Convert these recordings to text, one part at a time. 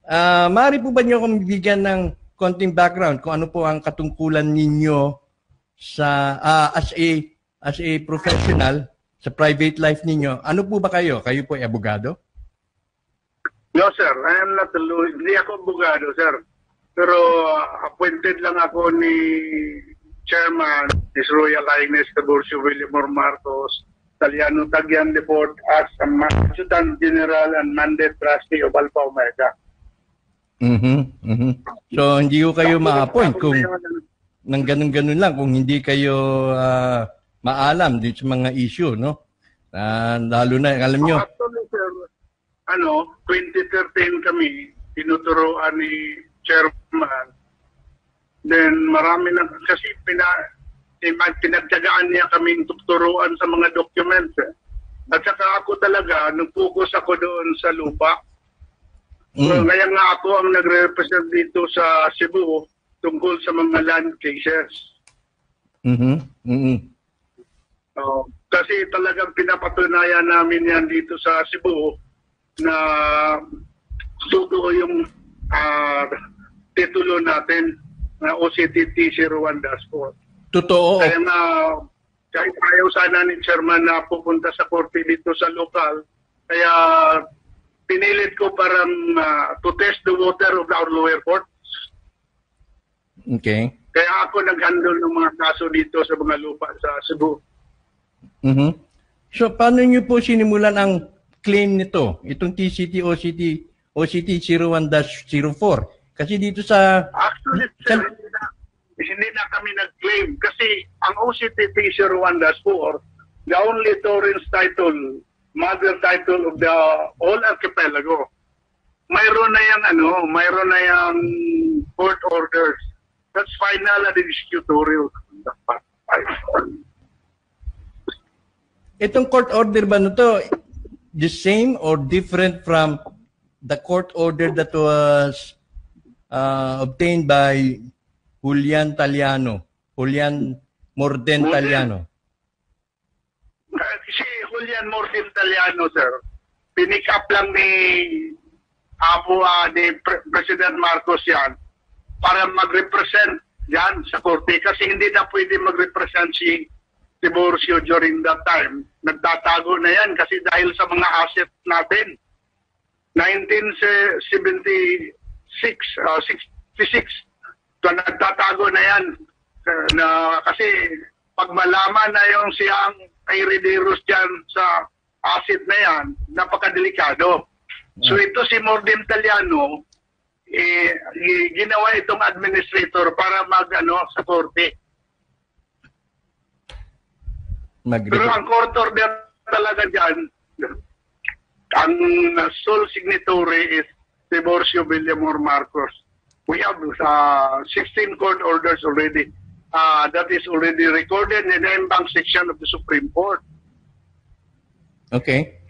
Maaari po ba niyo akong bigyan ng konting background kung ano po ang katungkulan ninyo sa as a professional sa private life ninyo? Ano po ba kayo? Kayo po ay abogado? No, sir. I am not a lawyer. Hindi ako abogado, sir. Pero appointed lang ako ni Chairman, His Royal Highness Tiburcio Villamor Marcos, Taliano Tagyan Deport as a Adjutant General and Mandate Trustee of Alpha Omega. So, hindi ko kayo ma-appoint kung nang ganun-ganun lang, kung hindi kayo maalam dito sa mga issue, no? Lalo na, alam nyo. Actually, sir, 2013 kami, tinuturoan ni Chairman. Then, marami na, kasi pinagtyagaan niya kaming tuturuan sa mga documents. At saka ako talaga, nag-focus ako doon sa lupa. Kaya nga ako ang nagre-represent dito sa Cebu tungkol sa mga land cases. Kasi talagang pinapatunayan namin yan dito sa Cebu na totoo yung titulo natin na OCTT 01-4. Totoo. Kaya nga, kahit ayaw sana ni Chairman na pupunta sa korte dito sa lokal, kaya pinilit ko para to test the water of our lower court. Okay. Kaya ako nag-handle ng mga kaso dito sa mga lupa sa Cebu. So, paano nyo po sinimulan ang claim nito? Itong TCT OCT 01-04. Kasi dito sa... Actually, sir, hindi na kami nag-claim kasi ang OCTT 01-4, the only Torrens title, mother title of the whole archipelago, mayroon na yung court orders. That's final and executorial. Itong court order ba nito the same or different from the court order that was obtained by Julian Morden Taliano? Si Julian Morden Taliano, sir, pinick up lang ni President Marcos yan para mag-represent yan sa korte kasi hindi na pwede mag-represent si Tiburcio during that time. Nagtatago na yan kasi dahil sa mga asset natin. 66, so nagtatago na yan kasi pag malaman na yung siyang Herederos dyan sa asset na yan, napakadelikado. So ito si Morden Taliano, ginawa itong administrator para sa korte. Pero ang court order talaga dyan, ang sole signatory is Tiburcio Villamor Marcos. We have 16 court orders already. That is already recorded in the Embang section of the Supreme Court. Okay.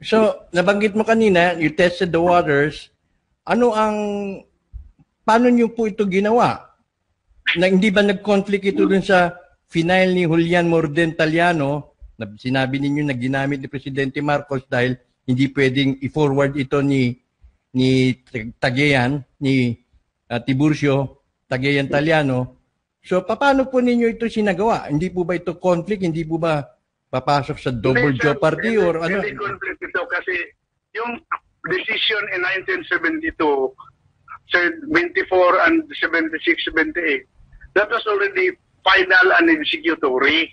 So, nabanggit mo kanina, you tested the waters. Paano niyo po ito ginawa? Hindi ba nag-conflict ito dun sa final ni Julian Morden Taliano na sinabi ninyo na ginamit ni Presidente Marcos dahil hindi pwedeng i-forward ito ni Tagayan, ni Tiburcio Tagayan Taliano. So, paano po ninyo ito sinagawa? Hindi po ba ito conflict? Hindi po ba papasok sa double jeopardy or ano? Hindi conflict ito kasi yung decision in 1972, 24 and 76, 78, that was already final and executory.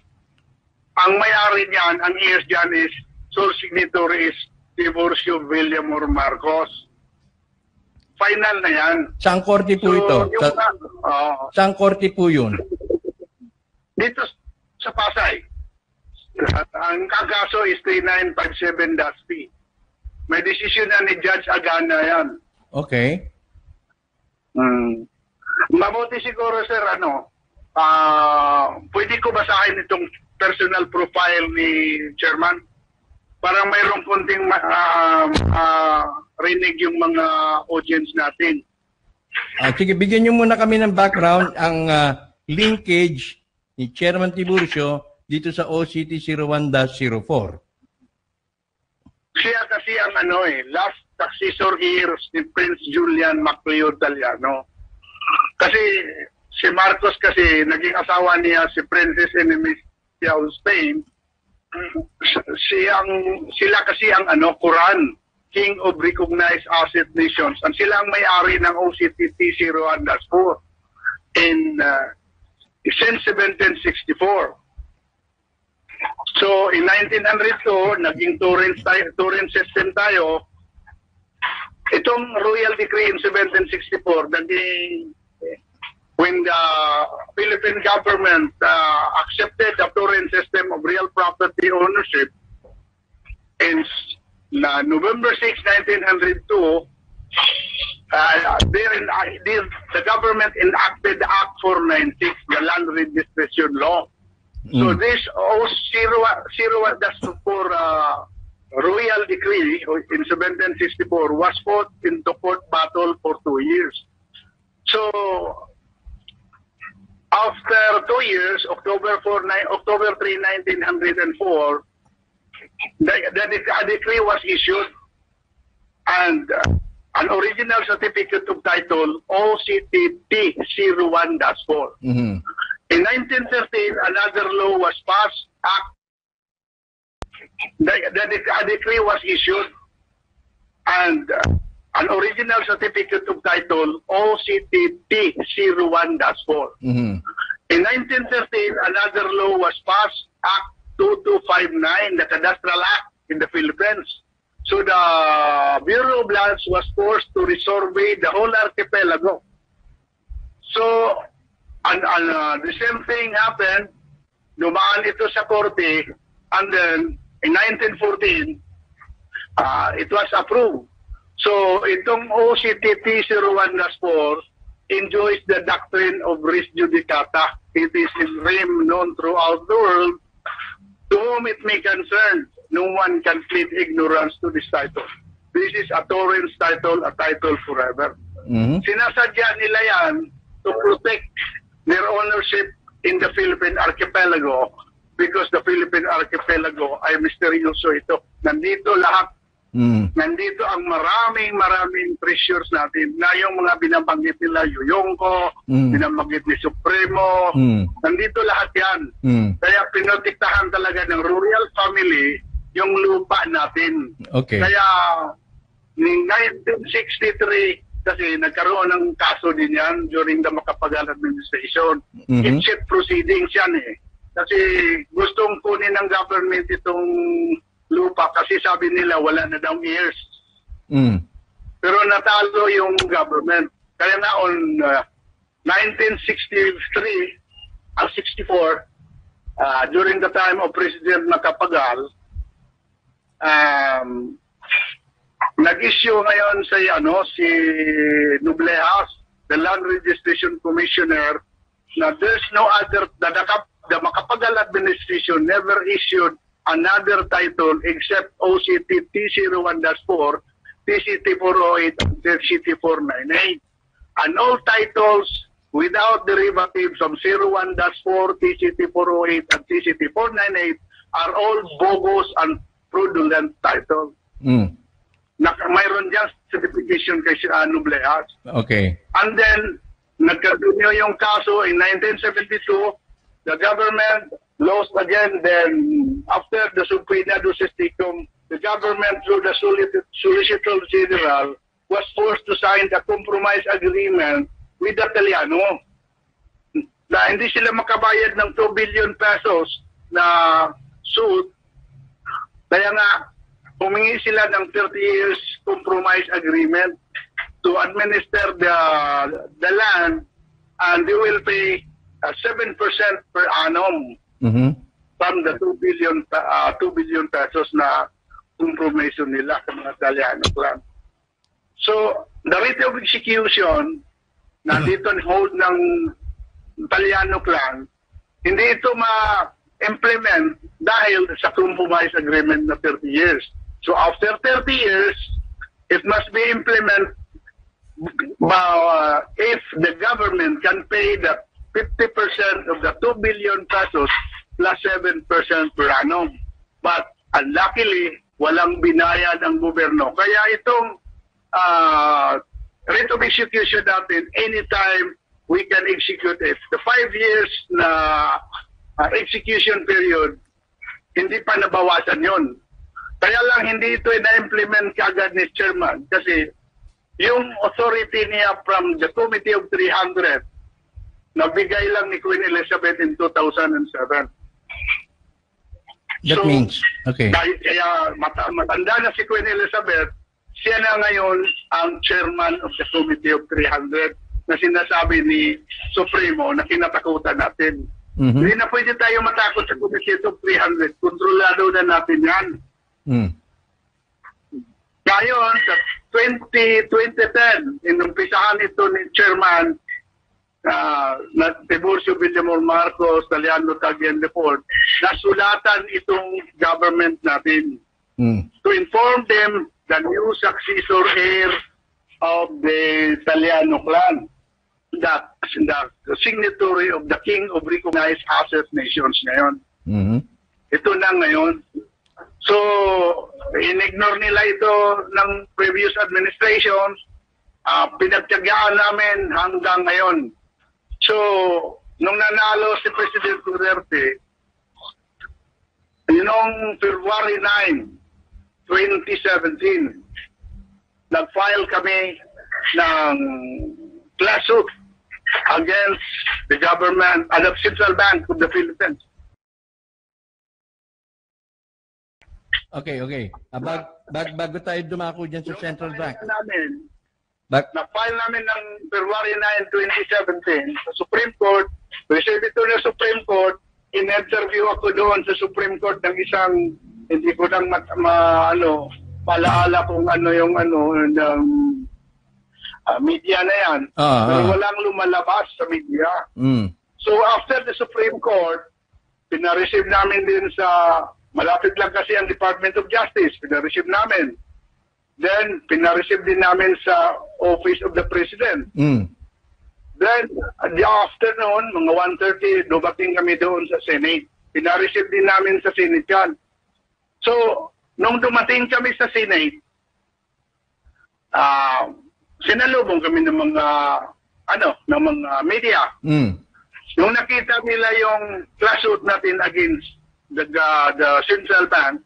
Ang may-ari niyan, ang heirs dyan is, sole signatory is Tiburcio Villamor Marcos. Final na yan. Saan korte po ito? Saan korte po yun? Dito sa Pasay. Ang kakaso is 3957-P. May decision na ni Judge Agana yan. Okay. Mabuti siguro, sir, pwede ko basahin itong personal profile ni Chairman? Parang mayroong konting rinig yung mga audience natin. Sige, bigyan nyo muna kami ng background, ang linkage ni Chairman Tiburcio dito sa OCT 01-04. Siya kasi ang last successor heirs ni Prince Julian Macleod Taliano. Kasi si Marcos kasi naging asawa niya si Princess Enemistia of Spain. Sila kasi ang Quran, King of Recognized Asset Nations, and sila ang may-ari ng OCTTC Rwanda since 1764. So in 1902, naging Torrent system tayo. Itong Royal Decree in 1764, when the Philippine government accepted the Torrent system of real property ownership in November 6, 1902, the government enacted the Act 496, the Land Registration Law. So this that's for Royal Decree in 1764 was fought into court battle for 2 years. So after 2 years, October 3, 1904, the decree was issued, and an original certificate of title, OCTTC Rwanda 4. In 1913, another law was passed, the decree was issued, and an original certificate of title, OCTTC Rwanda 4. In 1913, another law was passed, Act 2259, the Cadastral Act in the Philippines. So the Bureau of Lands was forced to resurvey the whole archipelago. So, and the same thing happened, dumaan ito sa korte, and then in 1914, it was approved. So, itong OCTTC Rwanda 4 enjoys the doctrine of res judicata. It is in realm known throughout the world. To whom it may concern, no one can plead ignorance to this title. This is a Torrens title, a title forever. Sinasadya nila yan to protect their ownership in the Philippine archipelago, because the Philippine archipelago ay misteryoso ito. Nandito lahat. Nandito ang maraming treasures natin na yung mga binabanggit nila, Yuyongko, binabanggit ni Supremo, nandito lahat yan. Kaya pinotektahan talaga ng royal family yung lupa natin. Okay. Kaya in 1963, kasi nagkaroon ng kaso din yan during the Macapagal administration. It's proceedings yan eh. Kasi gustong kunin ng government itong lupa kasi sabi nila wala na daw heirs. Pero natalo yung government. Kaya nga on 1963 or 64, during the time of President Macapagal, nag-issue ngayon si Noblejas, the Land Registration Commissioner, na there's no other, the Macapagal administration never issued another title except OCTTC Rwanda 4, TCT 408, and TCT 498. And all titles without derivatives from Rwanda 4, TCT 408, and TCT 498 are all bogus and fraudulent titles. Mayroon dyan certification kay Noblejas. Okay. And then, nagkaroon yung kaso in 1972, the government lost again. Then, after the subpoena Dusesticum, the government, through the Solicitor General, was forced to sign the compromise agreement with the Taliano na hindi sila makabayad ng 2 billion pesos na suit. Kaya nga, humingi sila ng 30 years compromise agreement to administer the land, and they will pay 7% per annum from the 2 billion pesos na compromise nila sa mga Taliano clan. So, the rate of execution na dito hold ng Taliano clan, hindi ito ma-implement dahil sa compromise agreement na 30 years. So, after 30 years, it must be implemented if the government can pay the 50% of the 2 billion pesos plus 7% per annum. But unluckily, walang binayad ang gobyerno. Kaya itong rate of execution natin, anytime we can execute it. The 5 years na execution period, hindi pa nabawasan yun. Kaya lang hindi ito na-implement kagad ni Chairman kasi yung authority niya from the Committee of 300 nabigay lang ni Queen Elizabeth in 2007. That means, okay. Dahil kaya matanda na si Queen Elizabeth, siya na ngayon ang chairman of the Committee of 300 na sinasabi ni Supremo na kinatakutan natin. Hindi na pwede tayo matakot sa Committee of 300. Kontrolado na natin yan. Ngayon, sa 2010, inumpisahan ito ni Chairman na Tiburcio Villamor Marcos, Taliano Cagayan de Fort, nasulatan itong government natin to inform them the new successor heir of the Taliano clan, that the signatory of the King of Recognized Asset Nations ngayon. Ito na ngayon. So, in-ignore nila ito ng previous administrations, pinagtyagaan namin hanggang ngayon. So, nung nanalo si President Duterte, noong February 9, 2017, nag-file kami ng lawsuit against the government and the Central Bank of the Philippines. Okay. Bago tayo dumako dyan sa Central Bank. Na-file namin ng February 9, 2017 sa Supreme Court. Receive ito ng Supreme Court. In-interview ako doon sa Supreme Court ng isang, hindi ko lang palaala kung ano yung ng media na yan. Pero walang lumalabas sa media. So after the Supreme Court, pina-receive namin din sa, malapit lang kasi ang Department of Justice, pina-receive namin. Then, pina-receive din namin sa Office of the President. Then, at the afternoon, mga 1:30, dumating kami doon sa Senate. Pina-receive din namin sa Senate yan. So, nung dumating kami sa Senate, sinalubong kami ng mga, ng mga media. Nung nakita nila yung lawsuit natin against the Central Bank,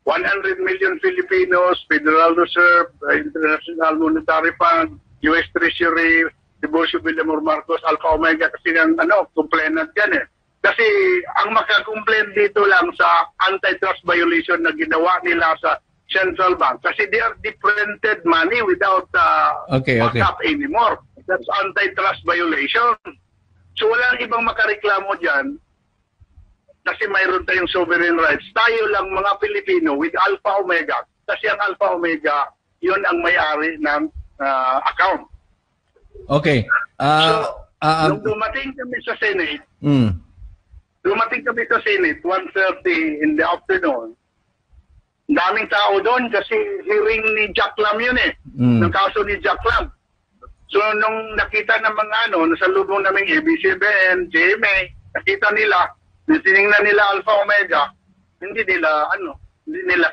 100 million Filipinos, Federal Reserve, International Monetary Fund, US Treasury, Tiburcio Villamor Marcos, Alpha Omega, kasi ang complainant yan eh. Kasi ang makakomplain dito lang sa antitrust violation na ginawa nila sa Central Bank. Kasi they are deprinted money without backup anymore. That's antitrust violation. So walang ibang makareklamo dyan. Kasi mayroon tayong sovereign rights. Tayo lang mga Pilipino with Alpha Omega. Kasi ang Alpha Omega, yun ang may-ari ng account. Okay. Nung dumating kami sa Senate, 1:30 in the afternoon, daming tao doon kasi hearing ni Jack Lam yun eh. Ng kaso ni Jack Lam. So nung nakita ng mga nasalubong namin ABCBN, GMA, nakita nila, tinignan nila Alpha Omega, hindi nila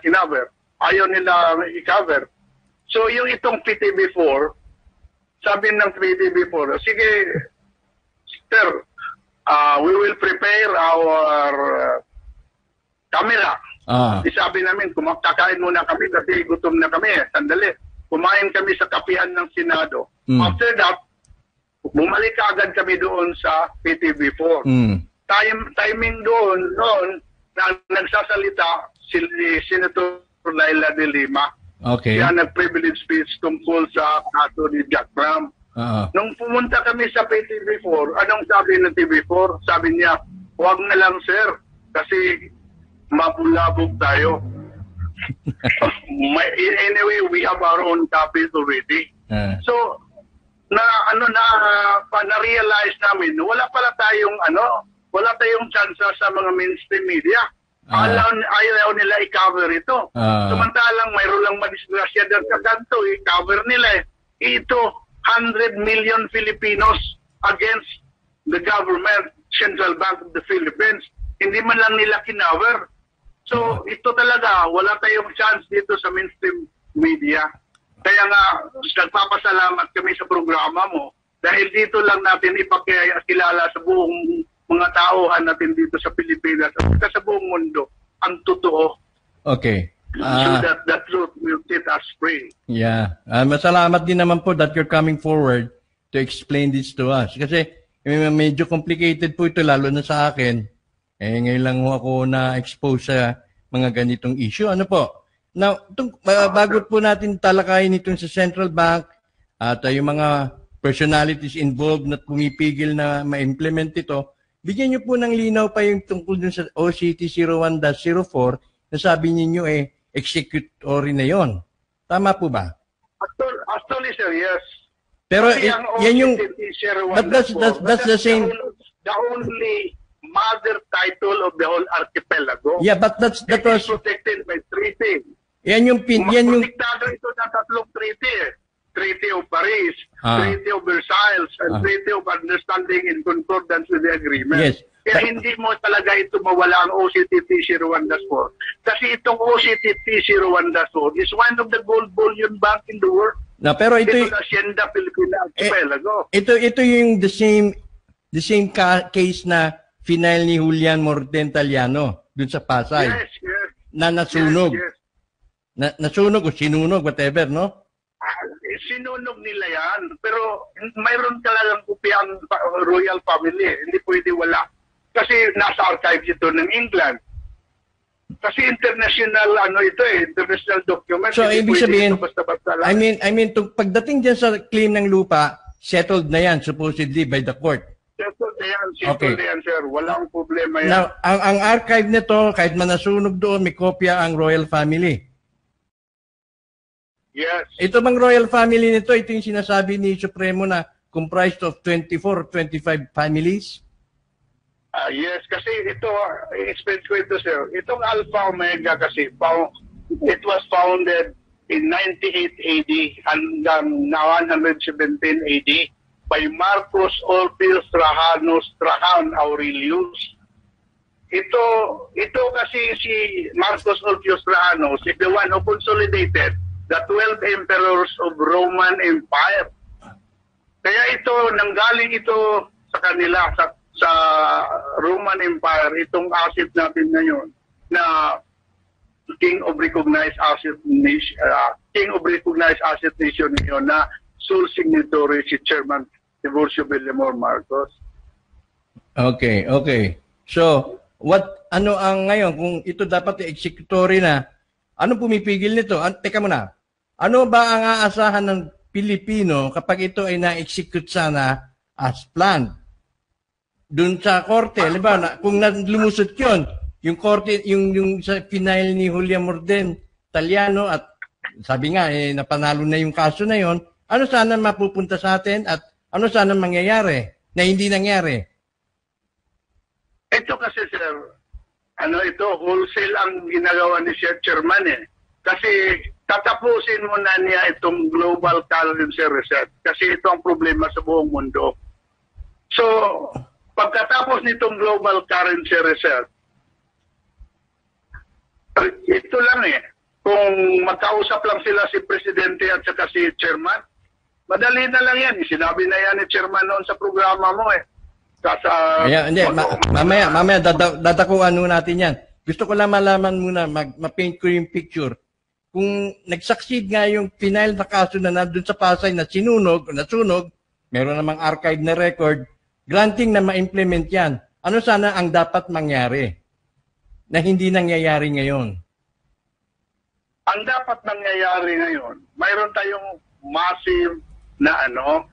kinover. Ayaw nila i-cover. So yung itong PTB4, sabi ng PTB4, sige, sir, we will prepare our camera. Sabi namin, kakain muna kami kasi gutom na kami. Sandali, kumain kami sa kapihan ng Senado. After that, bumalik agad kami doon sa PTB4. Timing doon na nagsasalita si Senator Laila de Lima. Okay. Siya nag-privilege speech tungkol sa kaso ni Jack Lam. Nung pumunta kami sa PTV4, anong sabi ng TV4? Sabi niya, huwag na lang sir, kasi mabulabog tayo. Anyway, we have our own copies already. So, na-realize namin, wala tayong chance sa mga mainstream media. Ayaw nila i-cover ito. Samantalang mayroon lang madisgrasya dyan sa kanto, i-cover nila ito, 100 million Filipinos against the government, Central Bank of the Philippines. Hindi man lang nila kinover. So, ito talaga, wala tayong chance dito sa mainstream media. Kaya nga, nagpapasalamat kami sa programa mo dahil dito lang natin ipakilala sa buong mga tauhan natin dito sa Pilipinas at sa buong mundo ang totoo. Okay. So that the truth will set us free. Yeah. Masalamat din naman po that you're coming forward to explain this to us. Kasi medyo complicated po ito, lalo na sa akin. Ngayon lang ako na-expose sa mga ganitong issue. Ano po? Now, bago po natin talakayin itong sa Central Bank at yung mga personalities involved na pumipigil na ma-implement ito, bigyan niyo po ng linaw pa yung tungkol dun sa OCT 01-04 na sabi niyo executory na yon. Tama po ba? Actually, sir, yes. Pero yan yung... But that's the same... The only mother title of the whole archipelago. Yeah, but that was... protected by treaty. Yan yung... Protektado ito ng tatlong treaty. Treaty of Paris, Treaty of Versailles, and Treaty of Understanding in Concordance with the Agreement. Yes. Kaya hindi mo talaga ito mawala ang OCTT 01-4. Kasi itong OCTT 01-4 is one of the gold bullion bank in the world. No, pero ito yung Hacienda Filipina Archipelago. Ito yung the same case na final ni Julian Morden-Taliano dun sa Pasay. Yes, yes. Na nasunog. Yes, yes. Nasunog o sinunog, whatever, no? Sinunog nila yan. Pero mayroon talagang kopya ang royal family. Hindi pwede wala. Kasi nasa archives ito ng England. Kasi international international document. So ibig sabihin, basta-basta lang. I mean pagdating diyan sa claim ng lupa, settled na yan supposedly by the court. Settled na yan, Okay. na yan, sir. Walang problema yan. Now, ang archive nito, kahit man nasunog doon, may kopya ang royal family. Yes. Ito bang royal family nito, ito yung sinasabi ni Supremo na comprised of 24 or 25 families? Yes, kasi ito, i-explain ko ito, sir. Itong Alpha Omega kasi, it was founded in 98 AD hanggang 117 AD by Marcos Ulpius Trajan Aurelius. Ito kasi si Marcos Ulpius Trajanus is the one who consolidated the 12 emperors of Roman Empire. Kaya ito, nanggaling ito sa kanila, sa Roman Empire, itong asset natin ngayon na King of Recognized Asset Nation ngayon na sole signatory si Chairman Tiburcio Villamor Marcos. Okay. So, ano ang ngayon, kung ito dapat executory na, ano pumipigil nito? Teka muna, ano ba ang aasahan ng Pilipino kapag ito ay na-execute sana as planned? Doon sa korte, kung lumusot yun, yung korte, yung sa final ni Julian Morden-Taliano at sabi nga, napanalo na yung kaso na yon, ano sana mapupunta sa atin at ano sana mangyayari na hindi nangyari? Ito kasi, sir, wholesale ang ginagawa ni Sir Chairman Kasi tatapusin mo na niya itong global currency reset kasi ito ang problema sa buong mundo. So, pagkatapos nitong global currency reset, ito lang kung magkausap lang sila si Presidente at saka si Chairman, madali na lang yan. Sinabi na yan ni Chairman noon sa programa mo Mamaya dadakuan natin yan. Gusto ko lang malaman muna, ma-paint ko yung picture. Kung nag-succeed nga yung final na kaso na nandun sa Pasay na nasunog, meron namang archive na record, granting na ma-implement yan. Ano sana ang dapat mangyari na hindi nangyayari ngayon? Ang dapat nangyayari ngayon, mayroon tayong massive na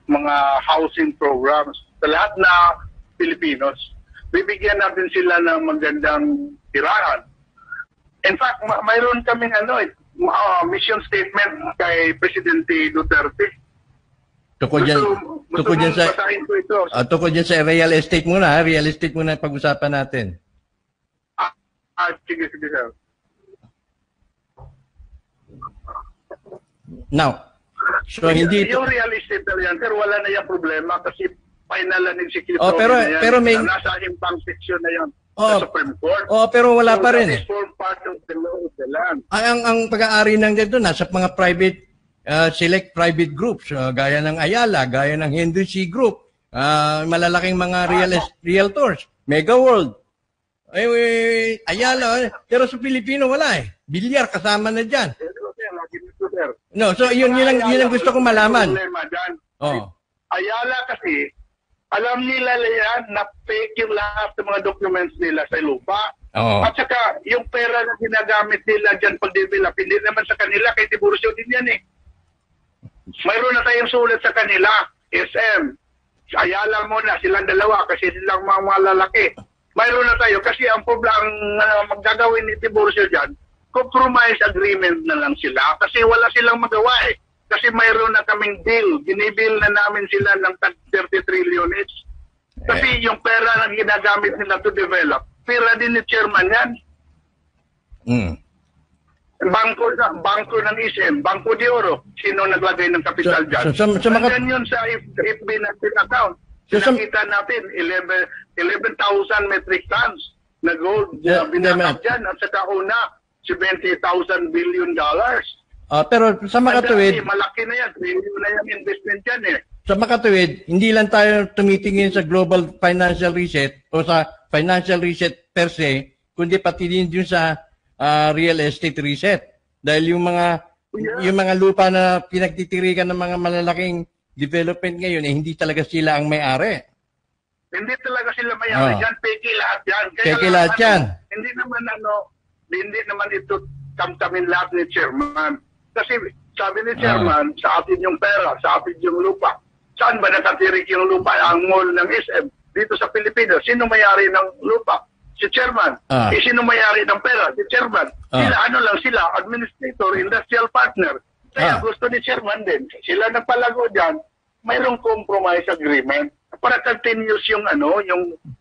mga housing programs sa lahat na Pilipinos. Bibigyan natin sila ng magandang tirahan. In fact, mayroon kaming mission statement kay Presidente Duterte. Tukod dyan sa real estate muna. Real estate muna pag-usapan natin. Sige, sir. Now, so hindi yung real estate na yan, sir, wala na yung problema kasi final na ng security pero may nasa impang section na yan sa Supreme Court. Pero wala pa rin That is form part of the law of the land. Ang pag-aari ng dito nasa mga select private groups, gaya ng Ayala, gaya ng Henry Group, malalaking mga realtors, Mega World. Ayala, pero sa Pilipino wala eh. Bilyar kasama na dyan. No, so yun ang gusto kong malaman. Oh. Ayala kasi, alam nila yan na fake yung lahat ng mga documents nila sa lupa. Oh. At saka, yung pera na ginagamit nila dyan pag-develop, hindi naman sa kanila, kay Tiburcio din yan eh. Mayroon na tayong sulat sa kanila, SM. Ayala muna, silang dalawa kasi silang mga lalaki. Mayroon na tayo kasi ang magagawin ni Tiburcio dyan, compromise agreement na lang sila kasi wala silang magawa eh. Kasi mayroon na kaming deal. Binibill na namin sila ng 30 trillion each. Kasi yung pera na ginagamit nila to develop, pera din ni chairman yan. Bangko ng SM, Bangko de Oro, sino naglagay ng kapital dyan? Nandyan yun sa FB natin account. Nakita natin, 11,000 metric tons na gold na binakap dyan. At saka una, $70,000 billion. Pero sa makatuwid, malaki na yan. Trillion na yan investment yan eh. Sa makatuwid, hindi lang tayo tumitingin sa global financial reset o sa financial reset per se, kundi pati din dun sa real estate reset. Dahil yung mga lupa na pinagtitirikan ng mga malalaking development ngayon, hindi talaga sila ang may-ari. Hindi talaga sila may-ari dyan. Peke lahat yan. Peke lahat yan. Hindi naman ito kamtamin lahat ni chairman. Kasi sabi ni chairman, sa atin yung pera, sa atin yung lupa. Saan ba nakatirik yung lupa? Ang mall ng SM dito sa Pilipinas. Sino may-ari ng lupa? Si chairman. Sino may-ari ng pera? Si chairman. Sila, administrator, industrial partner. Kaya gusto ni chairman din. Sila nagpalago dyan, mayroong compromise agreement para continuous yung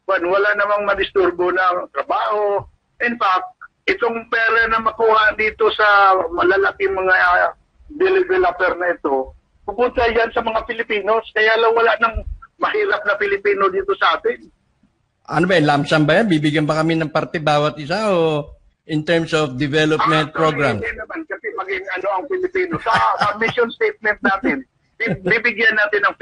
wala namang madisturbo na trabaho. In fact, itong pera na makuha dito sa malalaking mga developer na ito, pupunta yan sa mga Pilipinos. Kaya lang wala ng mahirap na Pilipino dito sa atin. Ano ba, lamsam ba yan? Bibigyan ba kami ng parte bawat isa o in terms of development program? Hindi naman, kasi maging ang Pilipino. Sa mission statement natin, bibigyan natin ng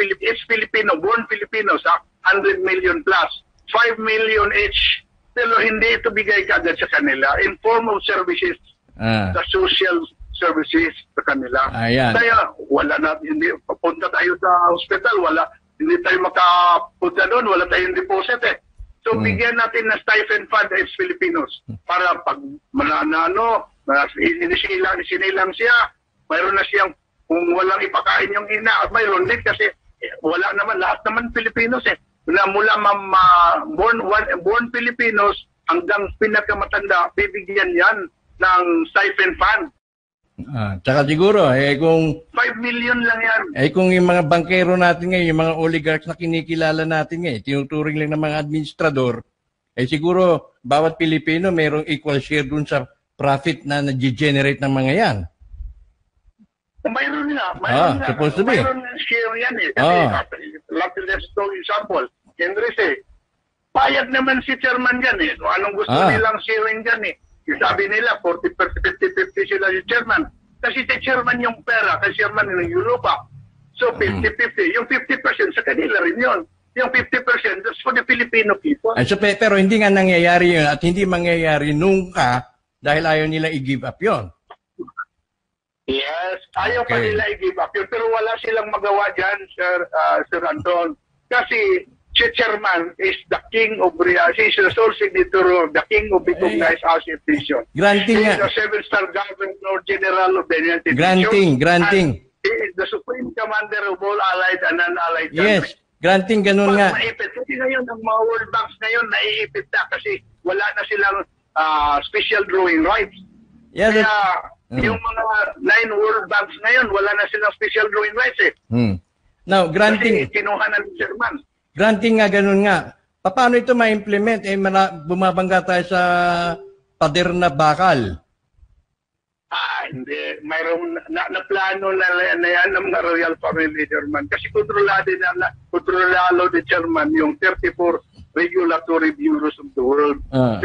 Filipino, born Filipino sa 100 million plus, 5 million each. Pero hindi ito bigay kagad sa kanila in form of services, sa social services sa kanila. Kaya wala na, hindi papunta tayo sa hospital, hindi tayo makapunta doon, wala tayong deposit eh. So bigyan natin na stipend fund as Filipinos para pag sinilang siya, mayroon na siyang, kung walang ipakain yung ina, at mayroon din kasi wala naman, lahat naman Filipinos eh. Na mula born Filipinos hanggang pinakamatanda, bibigyan yan ng stipend fund. Tsaka siguro, kung 5 million lang yan. Kung yung mga bankero natin ngayon, yung mga oligarchs na kinikilala natin ngayon, tinuturing lang ng mga administrador, siguro, bawat Pilipino mayroong equal share dun sa profit na nag-generate ng mga yan. Mayroon nga. Supposed to be. Mayroon share yan eh. Kasi, let's go example. Henry payag naman si chairman dyan eh. Kung anong gusto nilang sharing dyan eh. Sabi nila, 40%, 50-50 sila si chairman. Kasi si chairman yung pera, kasi chairman yung Europa. So 50-50. Yung 50% sa kanila rin yun. Yung 50% that's for the Filipino people. Pero hindi nga nangyayari yun at hindi mangyayari nunca dahil ayaw nila i-give up yun. Yes, ayaw pa nila i-give up yun. Pero wala silang magawa dyan, Sir Anton. Kasi si chairman is the king of he's the sole signature of the king of recognized association. Granting he is nga. the 7-star governor general of the United Nations. Granting. He is the supreme commander of all allied and non-allied Yes, countries. granting ganun nga. Maipit. Kasi ngayon, ang mga world banks ngayon, naiipit na kasi wala na silang special drawing rights. Yeah, kaya yung mga 9 world banks ngayon, wala na silang special drawing rights eh. Now, granting. Kasi kinuha na ni chairman. Granting nga, ganun nga. Paano ito ma-implement? Bumabangga tayo sa pader na bakal. Hindi. Mayroong na-plano na yan ng mga royal family chairman. Kasi kontrolado ni chairman yung 34 regulatory bureaus of the world. 35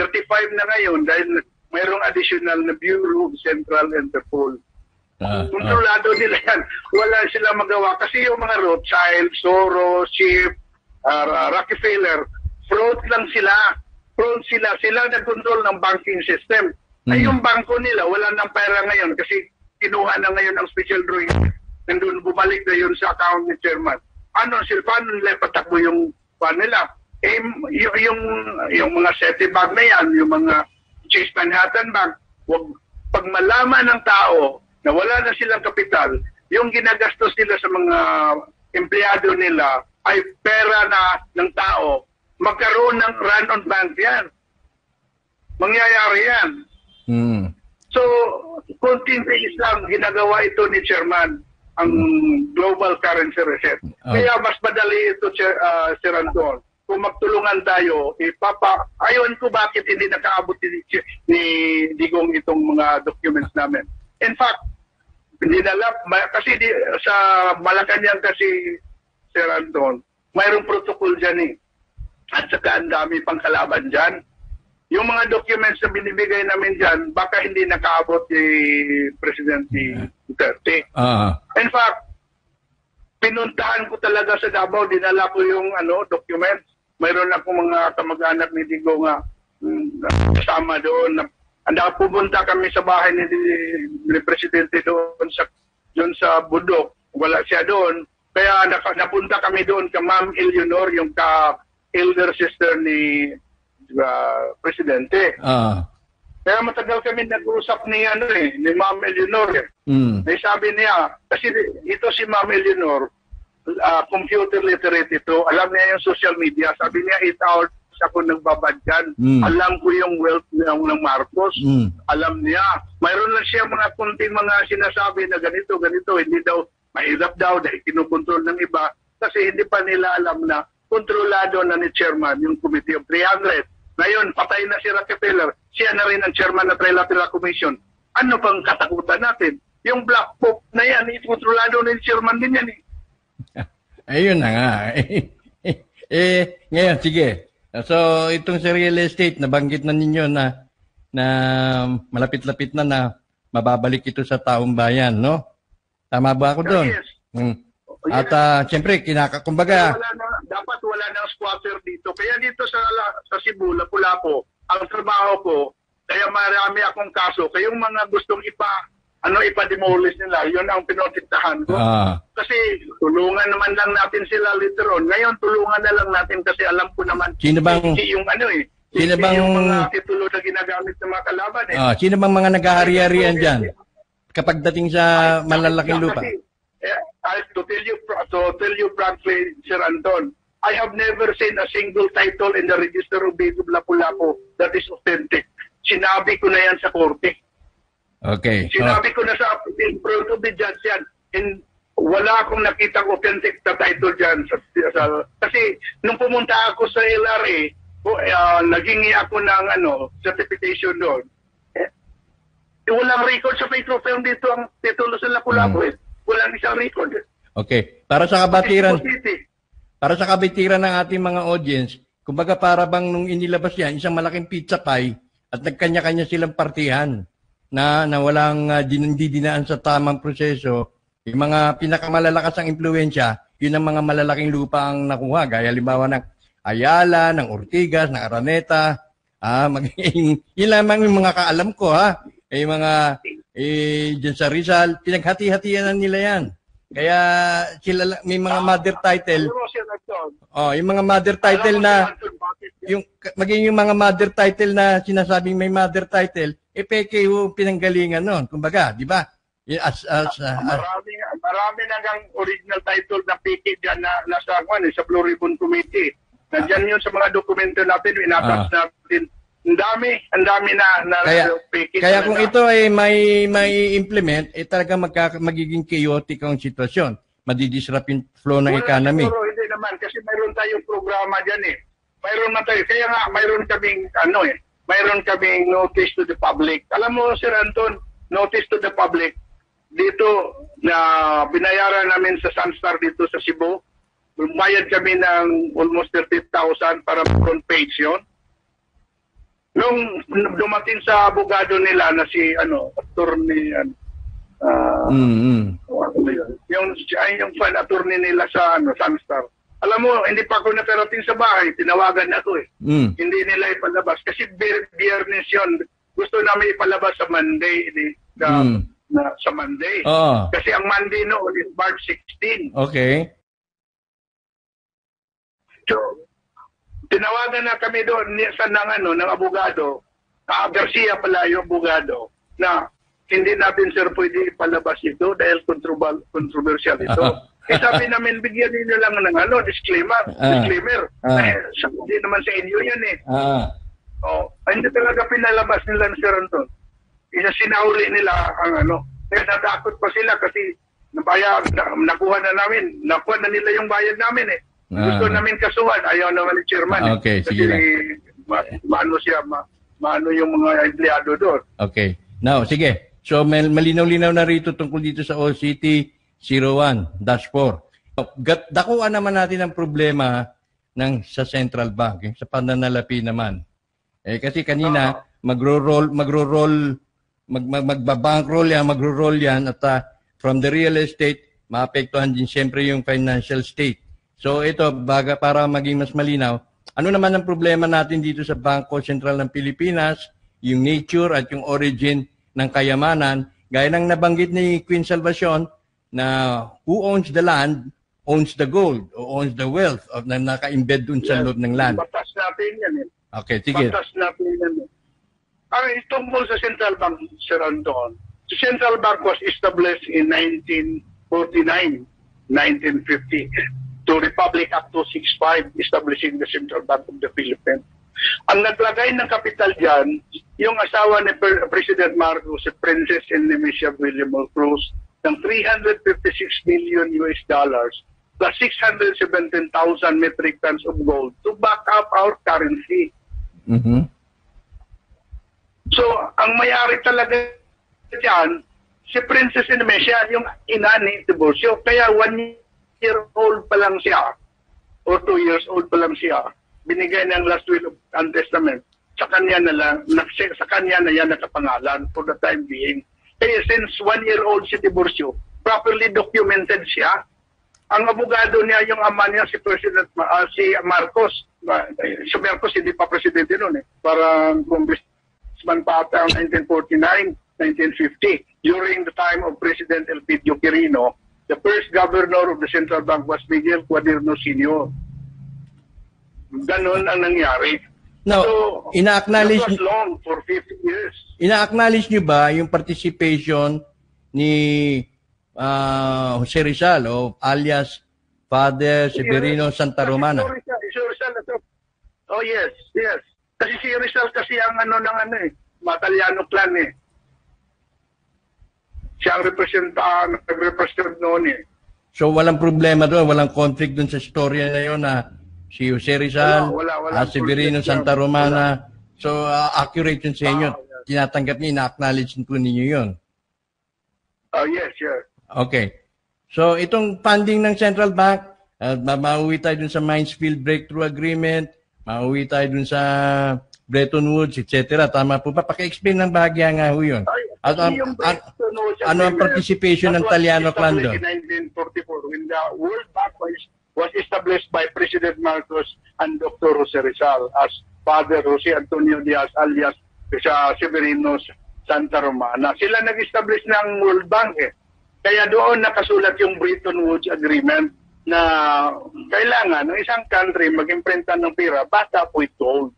na ngayon dahil mayroong additional na Bureau of Central Interpol. Kontrolado nila yan. Wala sila magawa. Kasi yung mga Rothschild, Soros, Schiff, Rockefeller, fraud lang sila. Fraud sila. Sila nag-control ng banking system. Ay yung bangko nila, wala nang pera ngayon kasi kinuha na ngayon ang special drawing. Nandun, bumalik na yun sa account ni chairman. Paano nila patakbo yung nila? Yung mga Citibank na yan, yung mga Chase Manhattan Bank, pag malaman ng tao na wala na silang kapital, yung ginagastos nila sa mga empleyado nila ay pera na ng tao, magkaroon ng run on bank yan. Mangyayari yan. So, konting lang ginagawa ito ni Chairman ang Global Currency Reset. Kaya mas madali ito, Sir Anton. Kung magtulungan tayo, ayaw ko bakit hindi nakaabot ni Digong itong mga documents namin. In fact, kasi sa Malacanang kasi, Sir Anton, mayroong protocol dyan At saka ang dami pang kalaban dyan. Yung mga documents na binibigay namin dyan, baka hindi nakaabot ni Presidente Duterte. In fact, pinuntahan ko talaga sa Davao, dinala ko yung documents. Mayroon akong mga kamag-anak ni Digo nga kasama doon. Pumunta kami sa bahay ni Presidente doon sa Budok. Wala siya doon. Kaya napunta kami doon ka Ma'am Eleanor, yung ka-elder sister ni Presidente. Kaya matagal kami nag-usap ni Ma'am Eleanor. Sabi niya, kasi ito si Ma'am Eleanor, computer literate ito, alam niya yung social media. Sabi niya, 8 hours ako nagbabad dyan. Alam ko yung wealth ng Marcos. Alam niya. Mayroon lang siya mga kunting mga sinasabi na ganito, hindi daw, mahirap daw dahil kinukontrol ng iba. Kasi hindi pa nila alam na kontrolado na ni Chairman yung Committee of 300. Ngayon, patay na si Rockefeller. Siya na rin ang chairman ng Trilateral Commission. Ano pang katakutan natin? Yung black book na yan, kontrolado ng chairman din yan. Ayun na nga. Ngayon, sige. So, itong sa real estate, nabanggit na ninyo na malapit-lapit na mababalik ito sa taong bayan, no? Tama ba ako doon? Yes. At siyempre, kumbaga... Dapat wala nang squatter dito. Kaya dito sa Cebu, Lapu-Lapu, ang trabaho ko, kaya marami akong kaso. Kaya yung mga gustong ipa-demolish nila, yun ang pinotintahan ko. Kasi tulungan naman lang natin sila later on. Ngayon, tulungan na lang natin kasi alam ko naman yung mga titulo na ginagamit ng mga kalaban. Sino bang mga nag-ahari-harian dyan? Kapag dating sa malalaking lupa? To tell you frankly, Sir Anton, I have never seen a single title in the Register of Deeds of Lapu-Lapu that is authentic. Sinabi ko na yan sa korte. Okay. Sinabi ko na sa in front of the judge yan. Wala akong nakitang authentic na title dyan. Kasi nung pumunta ako sa LRA, naghingi ako ng certification doon. Walang record sa Petro Film dito ang titulo sa Lapu-Lapu. Walang isang record. Okay. Para sa kabatiran ng ating mga audience, kumbaga para bang nung inilabas yan, isang malaking pizza pie at nagkanya-kanya silang partihan na walang hindi dinaan sa tamang proseso. Yung mga pinakamalalakas ang impluensya, yun ang mga malalaking lupa ang nakuha. Gaya halimbawa ng Ayala, ng Ortigas, ng Araneta. Yun lamang yung mga kaalam ko yung mga dyan sa Rizal, pinaghati-hatian na nila yan. Kaya sila may mga mother title. Yung mga mother title na maging yung mga mother title na sinasabing may mother title, peke yung pinanggalingan noon. Kumbaga, di ba? Marami nagang original title na peke diyan na nasa sa Blue Ribbon Committee. Nandiyan yun sa mga dokumento natin, inatas natin. Ang dami na peke. Kaya kung ito ay may implement, talaga magiging chaotic ang sitwasyon. Madidisrupt yung flow ng economy. Siguro, hindi naman kasi mayroon tayong programa diyan Mayroon na tayo. Kaya nga mayroon kaming notice to the public. Alam mo, Sir Anton, notice to the public dito na binayaran namin sa Sunstar dito sa Cebu. Bayad kami ng almost 30,000 para front page yon. Nung dumating sa abogado nila na si attorney Ano ba yun? Yung fan attorney nila sa Sunstar. Alam mo, hindi pa ako nakarating sa bahay, tinawagan ako eh. Hindi nila ipalabas. Kasi Biyernes yun. Gusto namin ipalabas sa Monday. Sa Monday. Kasi ang Monday noon is March 16. Okay. So, tinawagan na kami doon ng abogado, Garcia pala yung abogado, na hindi natin sir pwede ipalabas ito dahil controversial ito. Sabi namin, bigyan ninyo lang ng disclaimer. Hindi naman sa inyo yan eh. Hindi talaga pinalabas nila ng Sir Anton. Sinauli nila ang Kaya natakot pa sila kasi nakuha na nila yung bayad namin eh. Gusto namin kasuhan, ayaw naman ni chairman. Okay, sige lang. Maano yung mga empleyado doon. Okay. Now, sige. So, malinaw-linaw na rito tungkol dito sa OCT 01-4. Dakuan naman natin ang problema sa Central Bank, sa pananalapi naman. Kasi kanina, magro-roll yan at from the real estate, maapektuhan din siyempre yung financial state. So ito, para maging mas malinaw, ano naman ang problema natin dito sa Bangko Sentral ng Pilipinas, yung nature at yung origin ng kayamanan, gaya ng nabanggit ni Queen Salvacion na who owns the land owns the gold or owns the wealth na naka-embed dun sa loob ng land. Batas natin yan eh. Okay, sige. Batas natin yan eh. Tungkol sa Central Bank, Sir Anton, the Central Bank was established in 1949, 1950. To Republic Act 265 establishing the Central Bank of the Philippines. Ang naglagay ng kapital dyan, yung asawa ni President Marcos, si Princess Nemesia William Cruz, ng $356 million plus 617,000 metric tons of gold to back up our currency. So, ang mayari talaga dyan, si Princess Nemesia, yung ina ni Tiburcio, kaya 1 year old pa lang siya or 2 years old pa lang siya, binigay ng last will and testament sa kanya na yan nakapangalan for the time being. Kaya since 1 year old si Tiburcio, properly documented siya. Ang abogado niya, yung ama niya, si Marcos. Si Marcos hindi pa presidente noon eh. Parang congressman pa ata ang 1949, 1950. During the time of President Elpidio Quirino, the first governor of the Central Bank was Miguel Cuaderno Sr. Ganon ang nangyari. Now, so, ina-acknowledge that was long for 50 years. Ina-acknowledge niyo ba yung participation ni Jose Rizal o alias Father Severino Santa Romana? Oh yes. Kasi si Rizal kasi ang Mataliano clan eh. Siya ang nag-represent noon eh. So walang problema doon, walang conflict doon sa storya na yun na si Jose Rizal, Severino Santa Romana. So accurate yun sa inyo. Tinatanggap niyo, ina-acknowledge po ninyo yun. Yes. Okay. So itong funding ng Central Bank, mauwi tayo dun sa Minesfield Breakthrough Agreement, mauwi tayo dun sa Bretton Woods, etc. Tama po ba? Paki-explain ng bahagya nga ho yun. Ano ang participation ng Taliano clan doon? In 1944, when the World Bank was established by President Marcos and Dr. Jose Rizal as Father Jose Antonio Diaz alias Severino Santa Romana. Sila nag-establish ng World Bank eh. Kaya doon nakasulat yung Bretton Woods Agreement na kailangan ng isang country mag-imprenta ng pera basta po gold.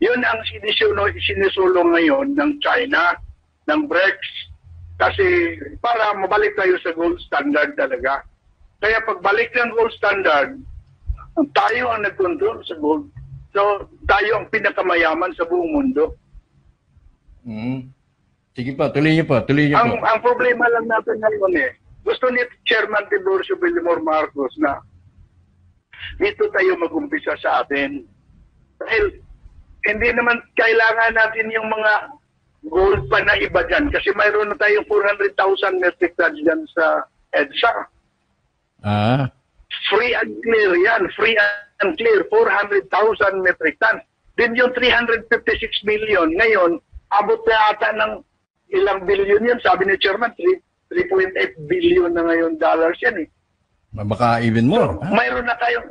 Yun ang sinusulong ngayon ng China, ng BRICS, kasi para mabalik tayo sa gold standard talaga. Kaya pagbalik ng gold standard, tayo ang nag-control sa gold. So, tayo ang pinakamayaman sa buong mundo. Sige po, tuloy niyo po. Ang problema lang natin ngayon gusto ni Chairman Tiburcio Villamor Marcos na dito tayo mag-umpisa sa atin. Dahil hindi naman kailangan natin yung mga gold pa na iba dyan kasi mayroon na tayong 400,000 metric tons dyan sa EDSA. Free and clear yan. Free and clear. 400,000 metric tons. Then yung 356 million, ngayon, abot na ata ng ilang billion yan. Sabi ni Chairman, 3.8 billion na ngayon dollars yan eh. Baka even more. So, mayroon tayong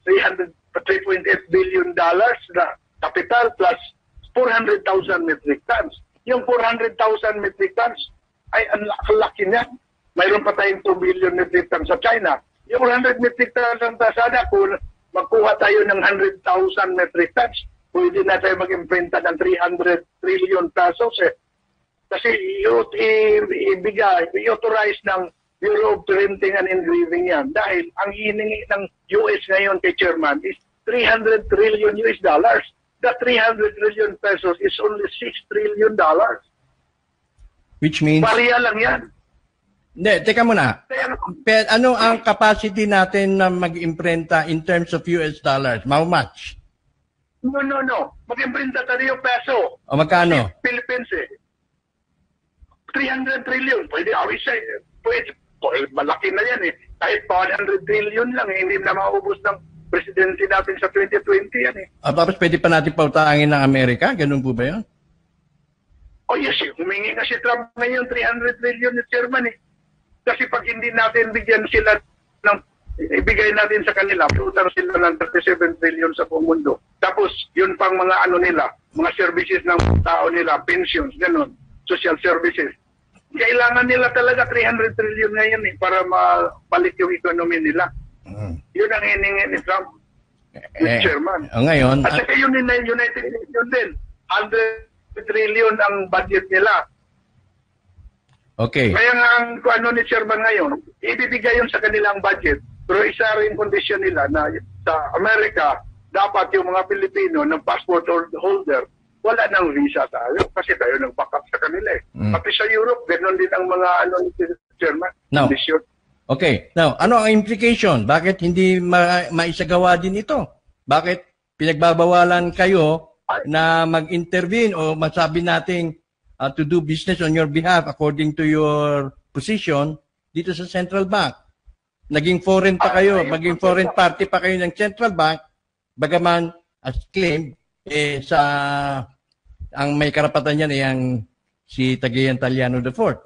3.8 billion dollars na capital plus 400,000 metric tons. Yung 400,000 metric tons ay ang laki niya. Mayroon pa tayong 2 billion metric tons sa China. Yung 100 metric tons ang tasada, kung magkuha tayo ng 100,000 metric tons, pwede na tayo mag-imprenta ng 300 trillion pesos eh. Kasi i-authorize ng Bureau of Printing and Engraving yan. Dahil ang hiningi ng US ngayon kay Chairman is 300 trillion US dollars. The 300 trillion pesos is only 6 trillion dollars. Which means... Pariya lang yan. Hindi, teka muna. Ano ang capacity natin na mag-imprenta in terms of US dollars? How much? No. Mag-imprenta tayo peso. O magkano? Philippines eh. 300 trillion. Pwede, pwede. Malaki na yan eh. Kahit 100 trillion lang eh. Hindi na maubos ng presidency natin sa 2020 yan eh. Tapos pwede pa natin pautangin ng Amerika? Ganun po ba yun? Oh yes, humingi na si Trump ngayon 300 trillion ni Chairman eh. Kasi pag hindi natin bigyan sila ng, ibigay natin sa kanila, utang sila ng 37 trillion sa buong mundo. Tapos, yun pang mga ano nila, mga services ng tao nila, pensions, ganun, social services. Kailangan nila talaga 300 trillion ngayon eh, para mabalik yung economy nila. Yun ang hiningi ni Trump, Chairman. Ngayon, at saka yun din, United Nations din, 100 trillion ang budget nila. Okay. Kaya nga ang ano ni Chairman ngayon, ibibigay yun sa kanilang budget. Pero isa rin kondisyon nila na sa Amerika, dapat yung mga Pilipino ng passport holder, wala nang visa tayo kasi tayo nag-backup sa kanila eh. Pati sa Europe, ganoon din ang mga ano ni Chairman. No. Kondisyon. Okay. Now, ano ang implication? Bakit hindi maisagawa din ito? Bakit pinagbabawalan kayo na mag-intervene o masabi nating to do business on your behalf according to your position dito sa Central Bank? Naging foreign pa kayo, maging foreign party pa kayo ng Central Bank, bagaman as claimed, ang may karapatan yan ay ang si Cagayan Taliano IV.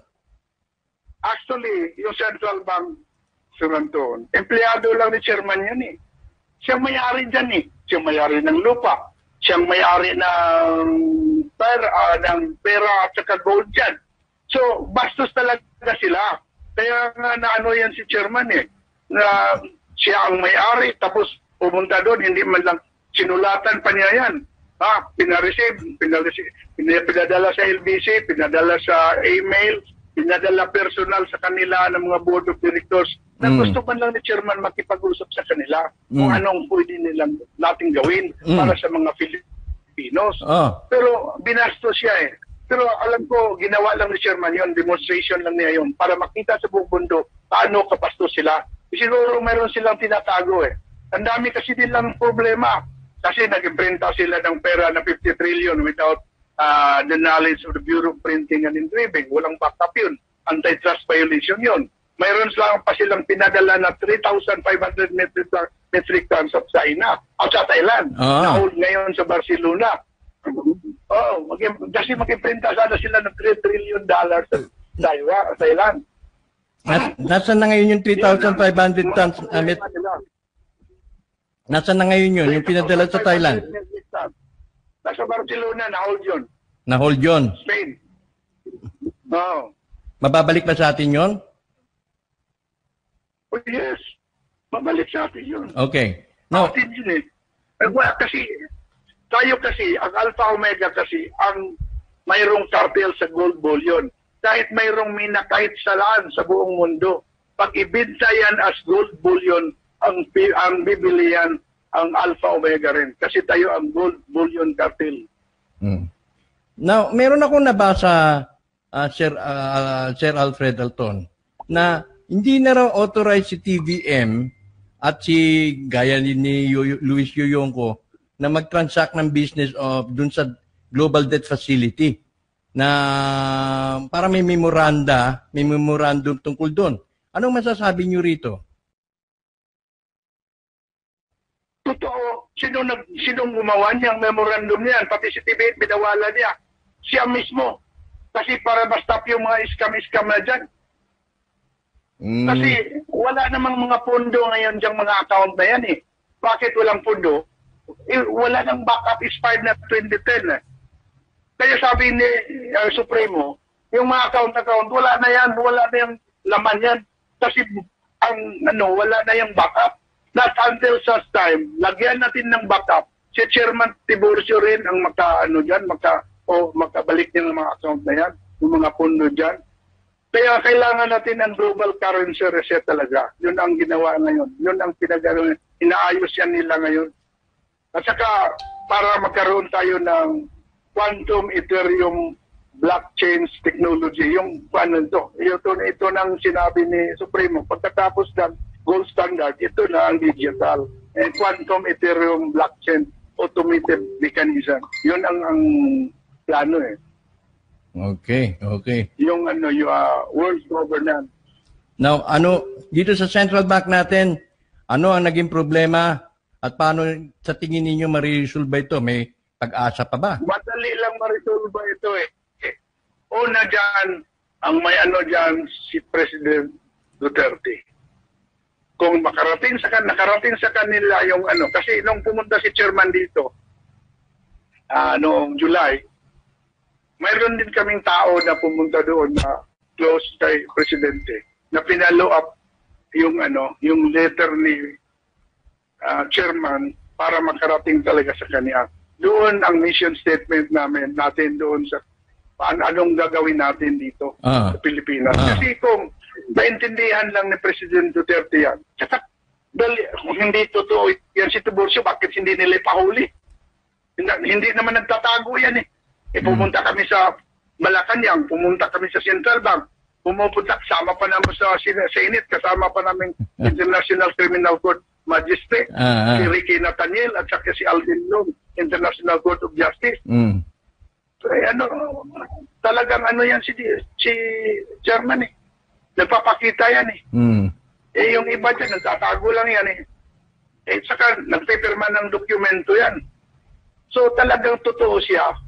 Actually, yung Central Bank, Sir Anton, empleyado lang ni Chairman yan eh. Siyang may-ari dyan eh. Siyang may-ari ng lupa. Siyang may-ari ng pera at saka gold dyan. So, bastos talaga sila. Kaya nga naano yan si Chairman eh, na siya ang may-ari, tapos pumunta doon, hindi man lang sinulatan pa niya yan. Pinadala sa LBC, pinadala sa email, pinadala personal sa kanila ng mga board of directors na gusto man lang ni Chairman makipag-usap sa kanila kung anong pwede nilang nating gawin para sa mga Filipinos. Pero binastos siya eh. Pero alam ko, ginawa lang ni Chairman yun, demonstration lang niya yun, para makita sa buong mundo paano kapastos sila. Siguro mayroon silang tinatago eh. Ang dami kasi nilang problema. Kasi nag-imprenta sila ng pera na 50 trillion without the knowledge of the Bureau of Printing and Engraving. Walang backup yun. Antitrust violation yun. Mayroon lang pa silang pinadala na 3,500 metric tons of China o sa Thailand. Na-hold ngayon sa Barcelona. Kasi mag-imprenta sana sila ng $3 trillion sa Thailand. Nasaan na ngayon yung 3,500 tons? Nasaan na ngayon yun? Yung pinadala sa Thailand? Nasa Barcelona, na-hold yun. Na-hold yun? Spain. Mababalik ba sa atin yun? Oh, yes. Mabalik sa atin yun. Okay. No. Atin yun eh. Kasi, tayo kasi, ang Alpha Omega kasi, ang mayroong cartel sa gold bullion. Kahit mayroong mina kahit salaan sa buong mundo, pag ibinta yan as gold bullion, ang bibili yan ang Alpha Omega rin. Kasi tayo ang gold bullion cartel. Now, meron akong nabasa, Sir Alfred Alton, na hindi na raw authorized si TVM at si gaya ni Luis Yoyongco na mag-transact ng business dun sa Global Debt Facility na para may memorandum tungkol doon. Anong masasabi niyo rito? Totoo. Sinong gumawa niyang memorandum niyan? Pati si TVM, binawala niya. Siya mismo. Kasi para ma-stop yung mga scam-scam na dyan. Kasi wala namang mga pondo ngayon diyang mga account na yan eh. Bakit walang pondo? Wala nang backup expired na 2010 eh. Kaya sabi ni Supremo, yung mga account, wala na yan, wala na yung laman yan. Kasi wala na yung backup. Not until such time, lagyan natin ng backup. Si Chairman Tiburcio rin ang makabalik niya ng mga account na yan, yung mga pondo dyan. Kaya kailangan natin ang global currency reset talaga. Yun ang ginawa ngayon. Yun ang pinagano, inaayos yan nila ngayon. At saka, para magkaroon tayo ng quantum Ethereum blockchain technology, yung ito nang sinabi ni Supremo. Pagkatapos ng gold standard, ito na ang digital. And quantum Ethereum blockchain automated mechanism. Yun ang plano eh. Okay. Yung world governance. Now, dito sa central bank natin, ano ang naging problema at paano sa tingin ninyo ma-resolve ito? May pag-asa pa ba? Madali lang ma-resolve ito eh. Una dyan, ang may dyan si President Duterte. Kung nakarating sa kanila yung kasi nung pumunta si chairman dito, noong July, mayroon din kaming tao na pumunta doon na close kay Presidente na pinalo up yung letter ni chairman para makarating talaga sa kanya. Doon ang mission statement natin doon sa anong gagawin natin dito sa Pilipinas. Kasi kung naintindihan lang ni President Duterte yan, kung hindi totoo yan si Tiburcio, bakit hindi nila ipahuli? Hindi naman nagtatago yan eh. Pumunta kami sa Malacanang, pumunta kami sa Central Bank, kasama pa namin sa Senate, kasama pa namin International Criminal Court Magistrate, si Ricky Nathaniel at saka si Alvin Long, International Court of Justice. Talagang yan si chairman eh. Nagpapakita yan eh. Yung iba dyan, nagtatago lang yan eh. Saka nagpipirma ng dokumento yan. So talagang totoo siya.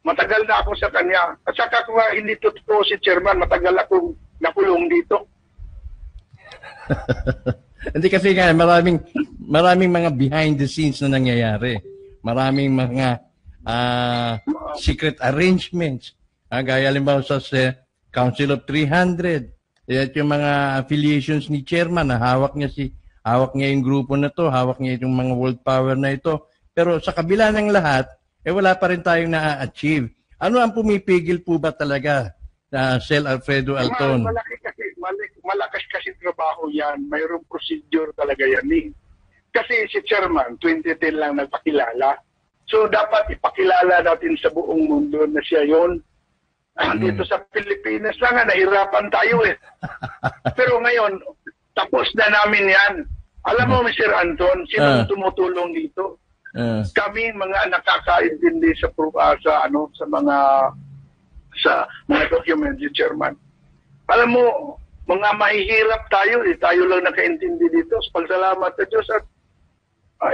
Matagal na ako sa kanya. At saka kung hindi totoo si chairman, matagal akong nakulong dito. Hindi kasi nga, maraming mga behind the scenes na nangyayari. Maraming mga secret arrangements. Gaya halimbawa sa Council of 300. At yung mga affiliations ni chairman na hawak niya yung grupo na to, hawak niya itong mga world power na ito. Pero sa kabila ng lahat, wala pa rin tayong na-achieve. Ano ang pumipigil po ba talaga na Sel Alfredo Alton? Malakas kasi trabaho yan. Mayroong procedure talaga yan eh. Kasi si chairman, 2010 lang nagpakilala. So dapat ipakilala natin sa buong mundo na siya yon. Dito sa Pilipinas lang, nahirapan tayo eh. Pero ngayon, tapos na namin yan. Alam mo, Mr. Anton, sino tumutulong dito? Kami mga nakakaintindi sa mga documents, chairman. Alam mo, mga mahihirap tayo, tayo lang nakaintindi dito. Pagsalamat sa Diyos at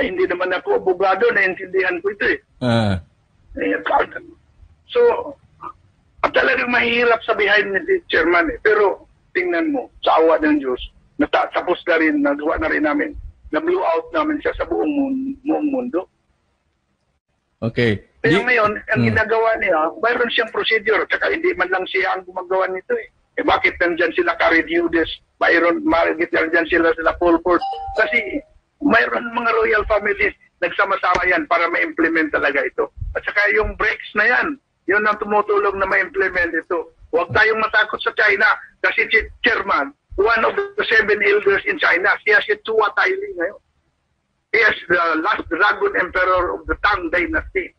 hindi naman ako abogado, naintindihan ko ito eh. So, talagang mahirap sa behind ni chairman eh. Pero tingnan mo, sa awa ng Diyos, tapos na rin, nagawa na rin namin. Na-blow out namin siya sa buong mundo. Okay. Kaya ngayon, ang ginagawa niya, mayroon siyang procedure. Tsaka hindi man lang siya ang gumagawa nito eh. Bakit nandyan sila Carrie Diudes? Bakit nandyan sila Paul Ford? Kasi mayroon mga royal families, nagsama-sama yan para ma-implement talaga ito. At saka yung BRICS na yan, yun ang tumutulong na ma-implement ito. Huwag tayong matakot sa China kasi si chairman, one of the 7 elders in China, siya si Chua Taili ngayon. He is the last dragon emperor of the Tang Dynasty.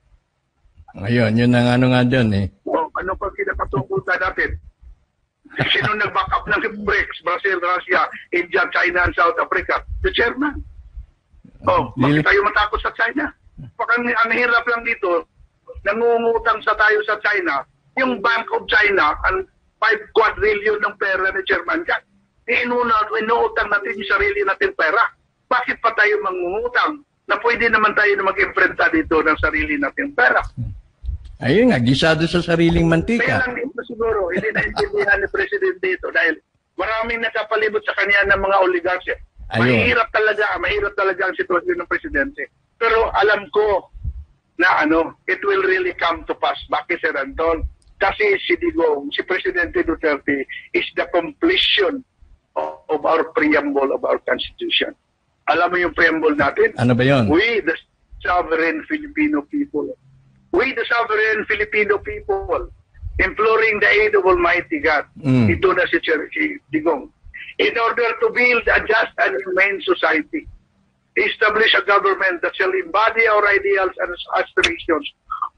Ayun, yun ang nga dyan eh. Ano pa kinakatungkutan natin? Sino nag-back up ng BRICS? Brazil, Russia, India, China, and South Africa? The chairman. Bakit tayo matakot sa China? Ang hirap lang dito, nangungutang tayo sa China, yung Bank of China, ang 5 quadrillion ng pera ni chairman yan. Inuutang natin yung sarili natin pera. Bakit pa tayo mangungutang? Na pwede naman tayo na mag-imprenta dito ng sarili natin pera. Ayun nga, gisado sa sariling mantika. Kaya lang dito si siguro, hindi naintindihan ni Presidente ito dahil maraming nakapalibot sa kanya ng mga oligarchy. Ayun. Mahirap talaga ang sitwasyon ng Presidente. Pero alam ko na it will really come to pass. Bakit, Sir Anton? Kasi si Digong, si Presidente Duterte is the completion of our preamble of our Constitution. Alam mo yung preamble natin? Ano ba yun? We, the sovereign Filipino people. We, the sovereign Filipino people, imploring the aid of Almighty God. Ito na si Digong. In order to build a just and humane society, establish a government that shall embody our ideals and aspirations,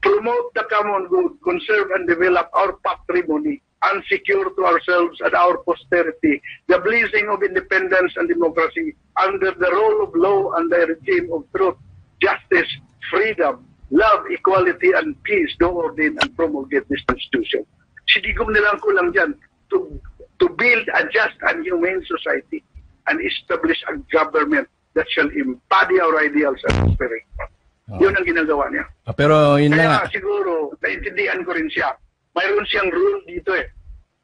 promote the common good, conserve and develop our patrimony, and secure to ourselves and our posterity the blessing of independence and democracy under the rule of law and the regime of truth, justice, freedom, love, equality, and peace do ordain and promulgate this Constitution. Sinigong nilang kulang dyan to build a just and humane society and establish a government that shall embody our ideals and aspirations. Yun ang ginagawa niya. Pero yun na nga. Kaya siguro, naintindihan ko rin siya. Mayroon siyang rule dito eh.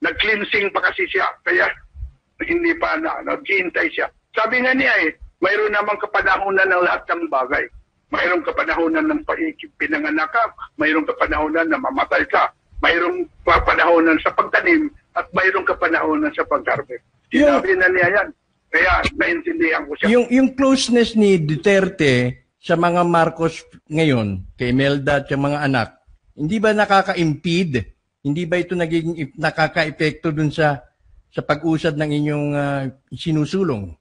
Nag-cleansing pa kasi siya. Kaya hindi pa naghihintay siya. Sabi nga niya eh, mayroon namang kapanahunan ng lahat ng bagay. Mayroong kapanahunan ng pinanganak ka, mayroong kapanahunan na mamatay ka, mayroong kapanahunan sa pagtanim, at mayroong kapanahunan sa pag-harvest. Sinabi na niya yan. Kaya naintindihan ko siya. Yung closeness ni Duterte sa mga Marcos ngayon, kay Imelda at sa mga anak, hindi ba nakaka-impede? Hindi ba ito nagiging nakaka-epekto dun sa pag-usad ng inyong sinusulong?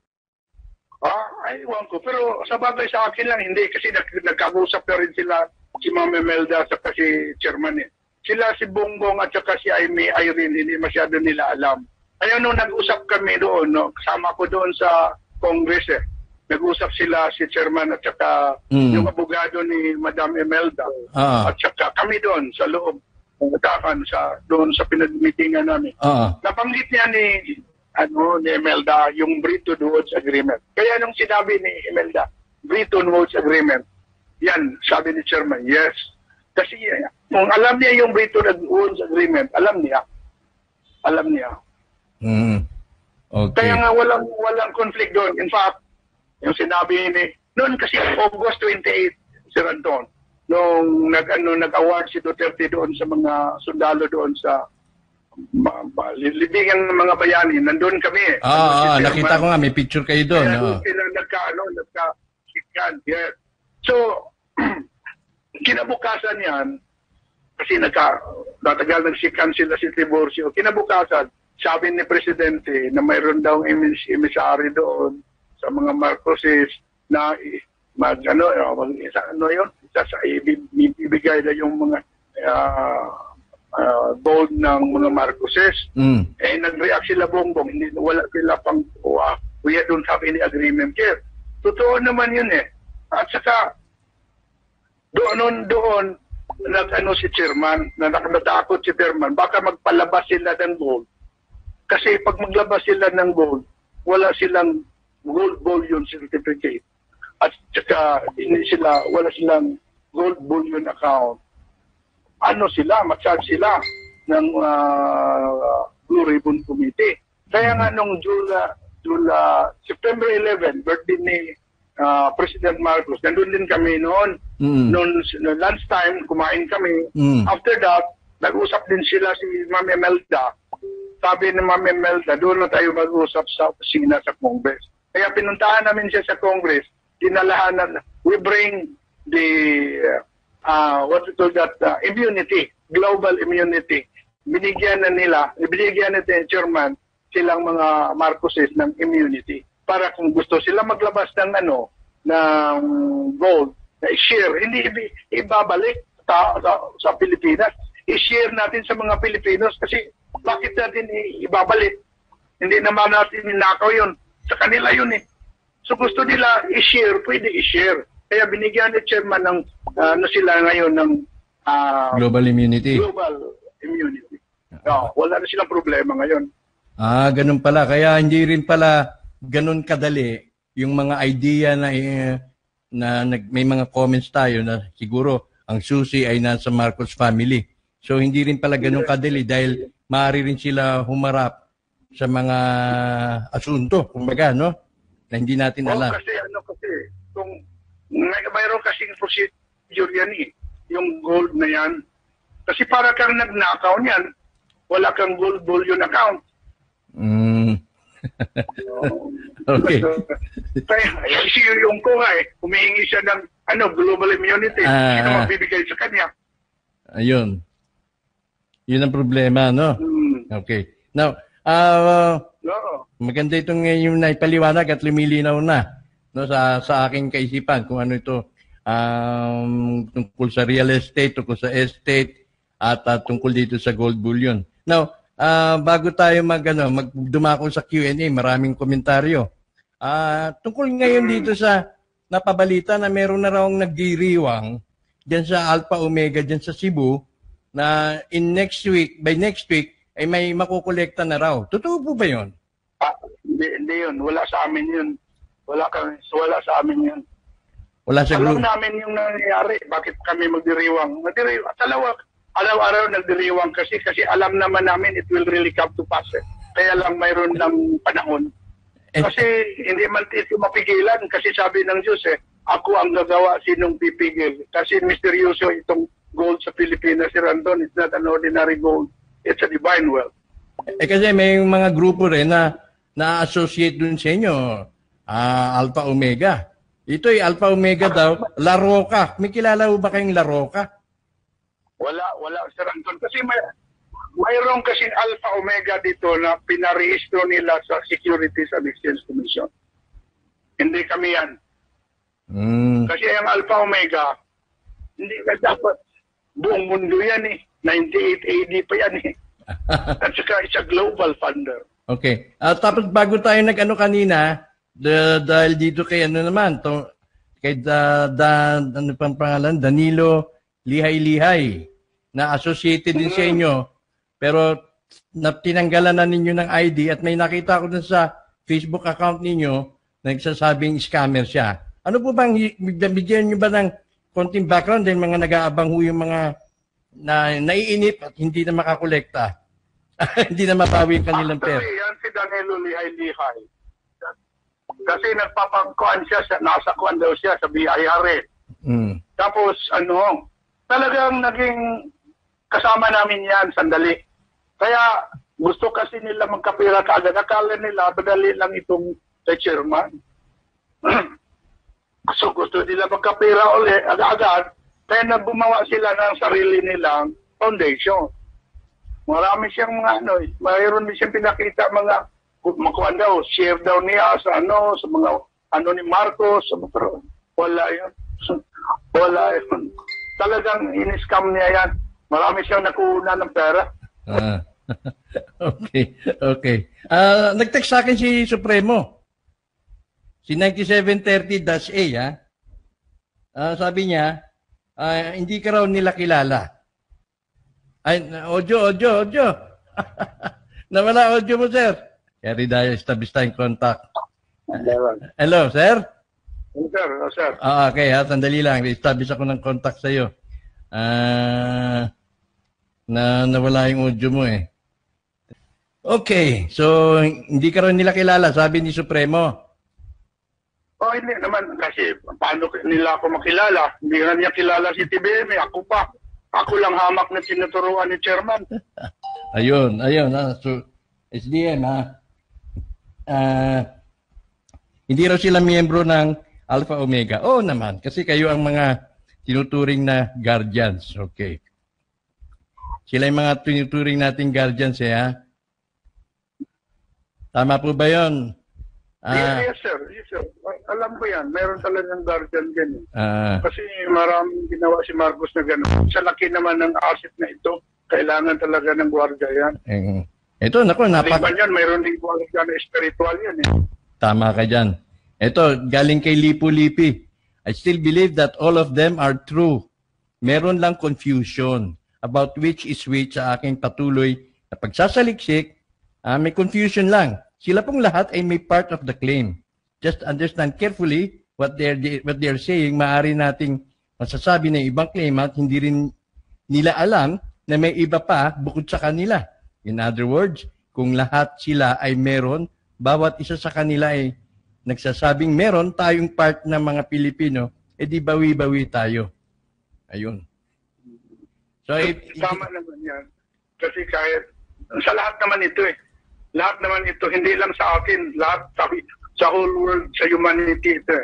Ewan ko. Pero sa bagay sa akin lang, hindi. Kasi nagkausap na rin sila, si Ma'am Imelda at si Chairman eh. Sila si Bongbong at saka si Irene, hindi masyado nila alam. Ayun, nung nag-usap kami doon, kasama ko doon sa Congress eh. Nag-usap sila si Chairman at saka yung abogado ni Madam Imelda. At saka kami doon sa loob, doon sa pinag-meetingan namin. Nabanggit niya ni Imelda, yung Bretton Woods Agreement. Kaya nung sinabi ni Imelda, Bretton Woods Agreement, yan, sabi ni Chairman, yes. Kasi kung alam niya yung Bretton Woods Agreement, alam niya. Okay. Kaya nga walang conflict doon. In fact, yung sinabi ni, noon kasi August 28, Sir Anton, nung nag-award si Duterte doon sa mga sundalo doon sa libingan ng mga bayani, nandun kami eh. Nakita ko nga, may picture kayo doon. Kaya sila nagka-sikan. Yeah. So, kinabukasan yan, kasi natagal nagsikan sila si Tiburcio, kinabukasan, sabi ni Presidente na mayroon daw emisary doon sa mga Marcoses na ibibigay na yung mga gold ng mga Marcoses. Nag-react sila Bongbong, wala sila pang we don't have any agreement here. Totoo naman yun eh. At saka doon si Chairman, na nakatakot si Chairman, baka magpalabas sila ng gold. Kasi pag maglabas sila ng gold, wala silang gold bullion certificate. At saka wala silang gold bullion account. Mag-charge sila ng Blue Ribbon Committee. Kaya nga nung September 11, birthday ni President Marcos, nandun din kami noon. Noon lunchtime, kumain kami. After that, nag-usap din sila si Ma'am Imelda. Sabi ni Ma'am Imelda, doon na tayo mag-usap sa opisina sa Congress. Kaya pinuntahan namin siya sa Congress, dinalahan we bring the what we call that immunity, global immunity. Binigyan ni Chairman silang mga Marcoses ng immunity para kung gusto sila maglabas ng ng gold na i-share, hindi ibabalik sa Pilipinas. I-share natin sa mga Pilipinos kasi bakit natin ibabalik? Hindi naman natin ninakaw yun. Sa kanila yun eh. So gusto nila i-share, pwede i-share. Kaya binigyan ni Chairman ng sila ngayon ng global immunity. Global immunity. Wala na silang problema ngayon. Ganun pala. Kaya hindi rin pala ganun kadali yung mga idea na may mga comments tayo na siguro ang susi ay nasa Marcos family. So hindi rin pala ganun kadali dahil maaari rin sila humarap sa mga asunto, kumbaga, no? Na hindi natin alam. Kasi kung mayroon kasing procedure yan yung gold na yan. Kasi para kang nagnakaw niyan, wala kang gold bullion account. Okay. Kaya yung ko nga humihingi siya ng global immunity. Sino magbibigay sa kanya? Ayun. Yun ang problema, no? Okay. Now, maganda itong yung naipaliwanag at lumilinaw na, no, sa aking kaisipan kung ano ito, tungkol sa real estate, tungkol sa estate, at tungkol dito sa gold bullion. Now, bago tayo magdumako sa Q&A, maraming komentaryo. Tungkol ngayon dito sa napabalita na meron na raw nagdiriwang diyan sa Alpha Omega diyan sa Cebu na by next week ay may makukolekta na raw. Totoo po ba 'yon? Hindi 'yun. Wala sa amin 'yun. Wala sa amin 'yun. Wala sa group. Alam namin yung nangyayari. Bakit kami magdiriwang? Araw-araw nagdiriwang kasi alam naman namin it will really come to pass. Kaya lang mayroon ng panahon. Kasi hindi man ito mapigilan kasi sabi ng Diyos ako ang gagawa, sinong pipigil. Kasi misteryoso itong gold sa Pilipinas, si Randon. It's not an ordinary gold. It's a divine wealth. Kasi may mga grupo rin na na-associate dun sa inyo, Alpha Omega. Ito Alpha Omega daw, La Roca. May kilala mo ba kayong La Roca? Wala si Randon. Kasi mayroon kasing Alpha Omega dito na pinarehistro nila sa Securities and Exchange Commission. Hindi kami yan. Kasi ang Alpha Omega, hindi ka dapat buong mundo yan 98 AD pa yan At saka it's a global funder. Okay. Tapos bago tayo kanina, dahil dito kay kay ano pang pangalan, Danilo Lihay-Lihay, na associated din sa inyo, pero tinanggalan na ninyo ng ID at may nakita ko dun sa Facebook account ninyo na nagsasabing scammer siya. Ano po bang, bigyan nyo ba ng konting background din mga nag-aabang yung mga naiinip at hindi na makakolekta? Hindi na mabawi yung kanilang pera. Yan si Danilo Lihay-Lihay. Kasi nagpapangkuhan siya, nasa kuhan daw siya sa BIR. Tapos talagang naging kasama namin yan sandali. Kaya gusto kasi nila magkapira kaagad. Akala nila madali lang itong chairman. Gusto nila magkapira ulit agad. Kaya nagbumawa sila ng sarili nilang foundation. Marami siyang mayroon din siyang pinakita mga makuha daw, share daw niya sa sa mga ni Marcos, pero wala yun. Wala yun. Talagang in-scam niya yan. Marami siyang nakuha ng pera. Okay. Nag-text sa akin si Supremo. Si 9730-A, sabi niya, hindi ka raw nila kilala. Ay, audio. Nawala audio mo, sir. Kaya rin tayo establish tayong contact. Hello, sir? Hello, sir. Okay, sandali lang. Establish ako ng contact sa'yo. Nawala yung audio mo Okay, so hindi ka raw nila kilala, sabi ni Supremo. Hindi naman kasi paano nila ako makilala? Hindi na niya kilala si TBM, ako pa. Ako lang hamak na tinuturuan ni chairman. Ayun. So, SDM, hindi raw sila miyembro ng Alpha Omega. Oo naman, kasi kayo ang mga tinuturing na guardians. Okay. Sila yung mga tinuturing nating guardians, Tama po ba yun? Yes, sir. Alam ko yan. Meron talagang guardian din. Kasi maraming ginawa si Marcos na gano'n. Sa laki naman ng asset na ito, kailangan talaga ng guardia yan. Ito, Maliban yan, mayroon din guardia na spiritual yan. Tama ka dyan. Ito, galing kay Lipu-Lipi. I still believe that all of them are true. Meron lang confusion about which is which sa aking patuloy na pagsasaliksik. May confusion lang. Sila pong lahat ay may part of the claim. Just understand carefully what they're saying. Maaari nating masasabi na ibang claimant, hindi rin nila alam na may iba pa bukod sa kanila. In other words, kung lahat sila ay meron, bawat isa sa kanila ay nagsasabing meron tayong part ng mga Pilipino, di bawi-bawi tayo. Ayun. So, tama naman yan. Kasi kahit sa lahat naman ito lahat naman ito, hindi lang sa akin, lahat sa whole world, sa humanity ito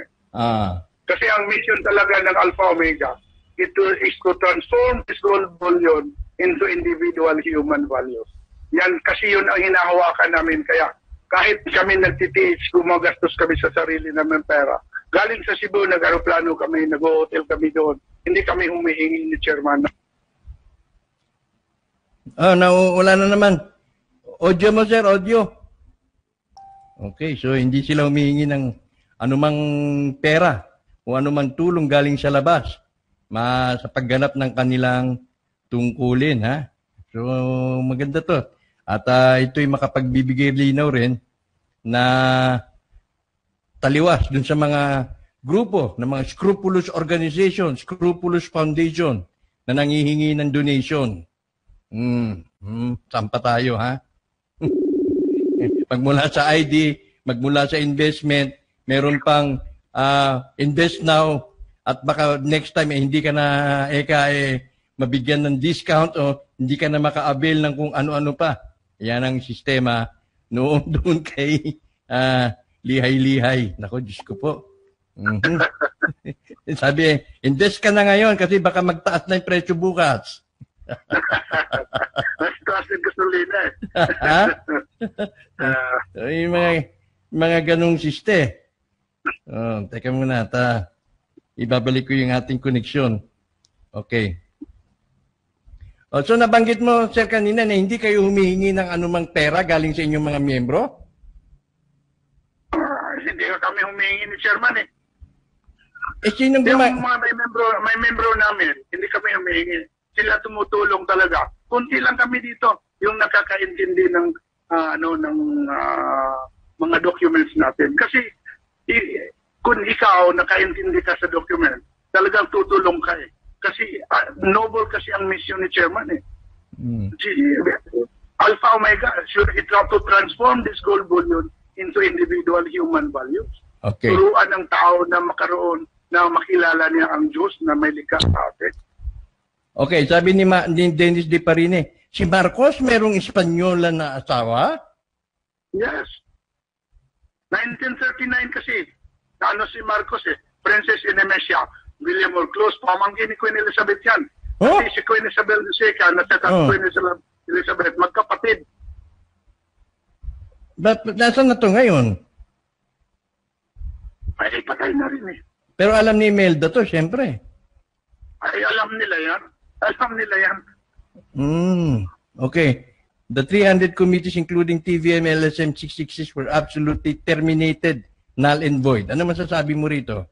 Kasi ang mission talaga ng Alpha Omega, ito is to transform this gold bullion into individual human values. Yan kasi yun ang hinahawakan namin. Kaya kahit kami nagtitiis, gumagastos kami sa sarili namin pera. Galing sa Cebu, nag-aeroplano kami, nag-hotel kami doon. Hindi kami humihingi ni Chairman. Wala na naman. Audio mo, sir, audio. Okay, so hindi sila humihingi ng anumang pera o anumang tulong galing sa labas sa pagganap ng kanilang tungkulin, ha? So, maganda to. At ito'y makapagbibigay linaw rin na taliwas dun sa mga grupo, ng mga scrupulous organization, scrupulous foundation na nangihingi ng donation. Sampa tayo, ha? Magmula sa ID, magmula sa investment, meron pang invest now at baka next time hindi ka na mabigyan ng discount o hindi ka na maka-avail ng kung ano-ano pa. Yan ang sistema noon doon kay lihay-lihay. Nako, Diyos ko po. Sabi, invest ka na ngayon kasi baka magtaas na yung presyo bukas. Mas taas ng gasolina Yung mga ganong siste. Teka muna, ibabalik ko yung ating koneksyon. Okay. So nabanggit mo, sir, kanina na hindi kayo humihingi ng anumang pera galing sa inyong mga miyembro? Hindi kami humihingi ni Chairman Sinong yung mga may membro namin, hindi kami humihingi. Sila tumutulong talaga. Kunti lang kami dito yung nakakaintindi ng mga documents natin. Kasi kung ikaw nakaintindi ka sa document, talagang tutulong ka Kasi noble kasi ang mission ni Chairman Alpha Omega should it have to transform this gold bullion into individual human values. Okay. Turuan ng tao na makaroon na makilala niya ang Diyos na may likha sa atin. Okay, sabi ni Dennis De Parine, si Marcos merong Espanyola na asawa? Yes. 1939 kasi, si Marcos Princess Inemesia, William Orclose, pamangkin ni Queen Elizabeth yan. Kasi si Queen Isabel II, Queen Elizabeth, magkapatid. Nasaan na to ngayon? Ay, patay na rin Pero alam ni Imelda to, siyempre. Ay, alam nila yan. Okay. The 300 committees including TVM, LSM 666 were absolutely terminated, null and void. Ano masasabi mo rito?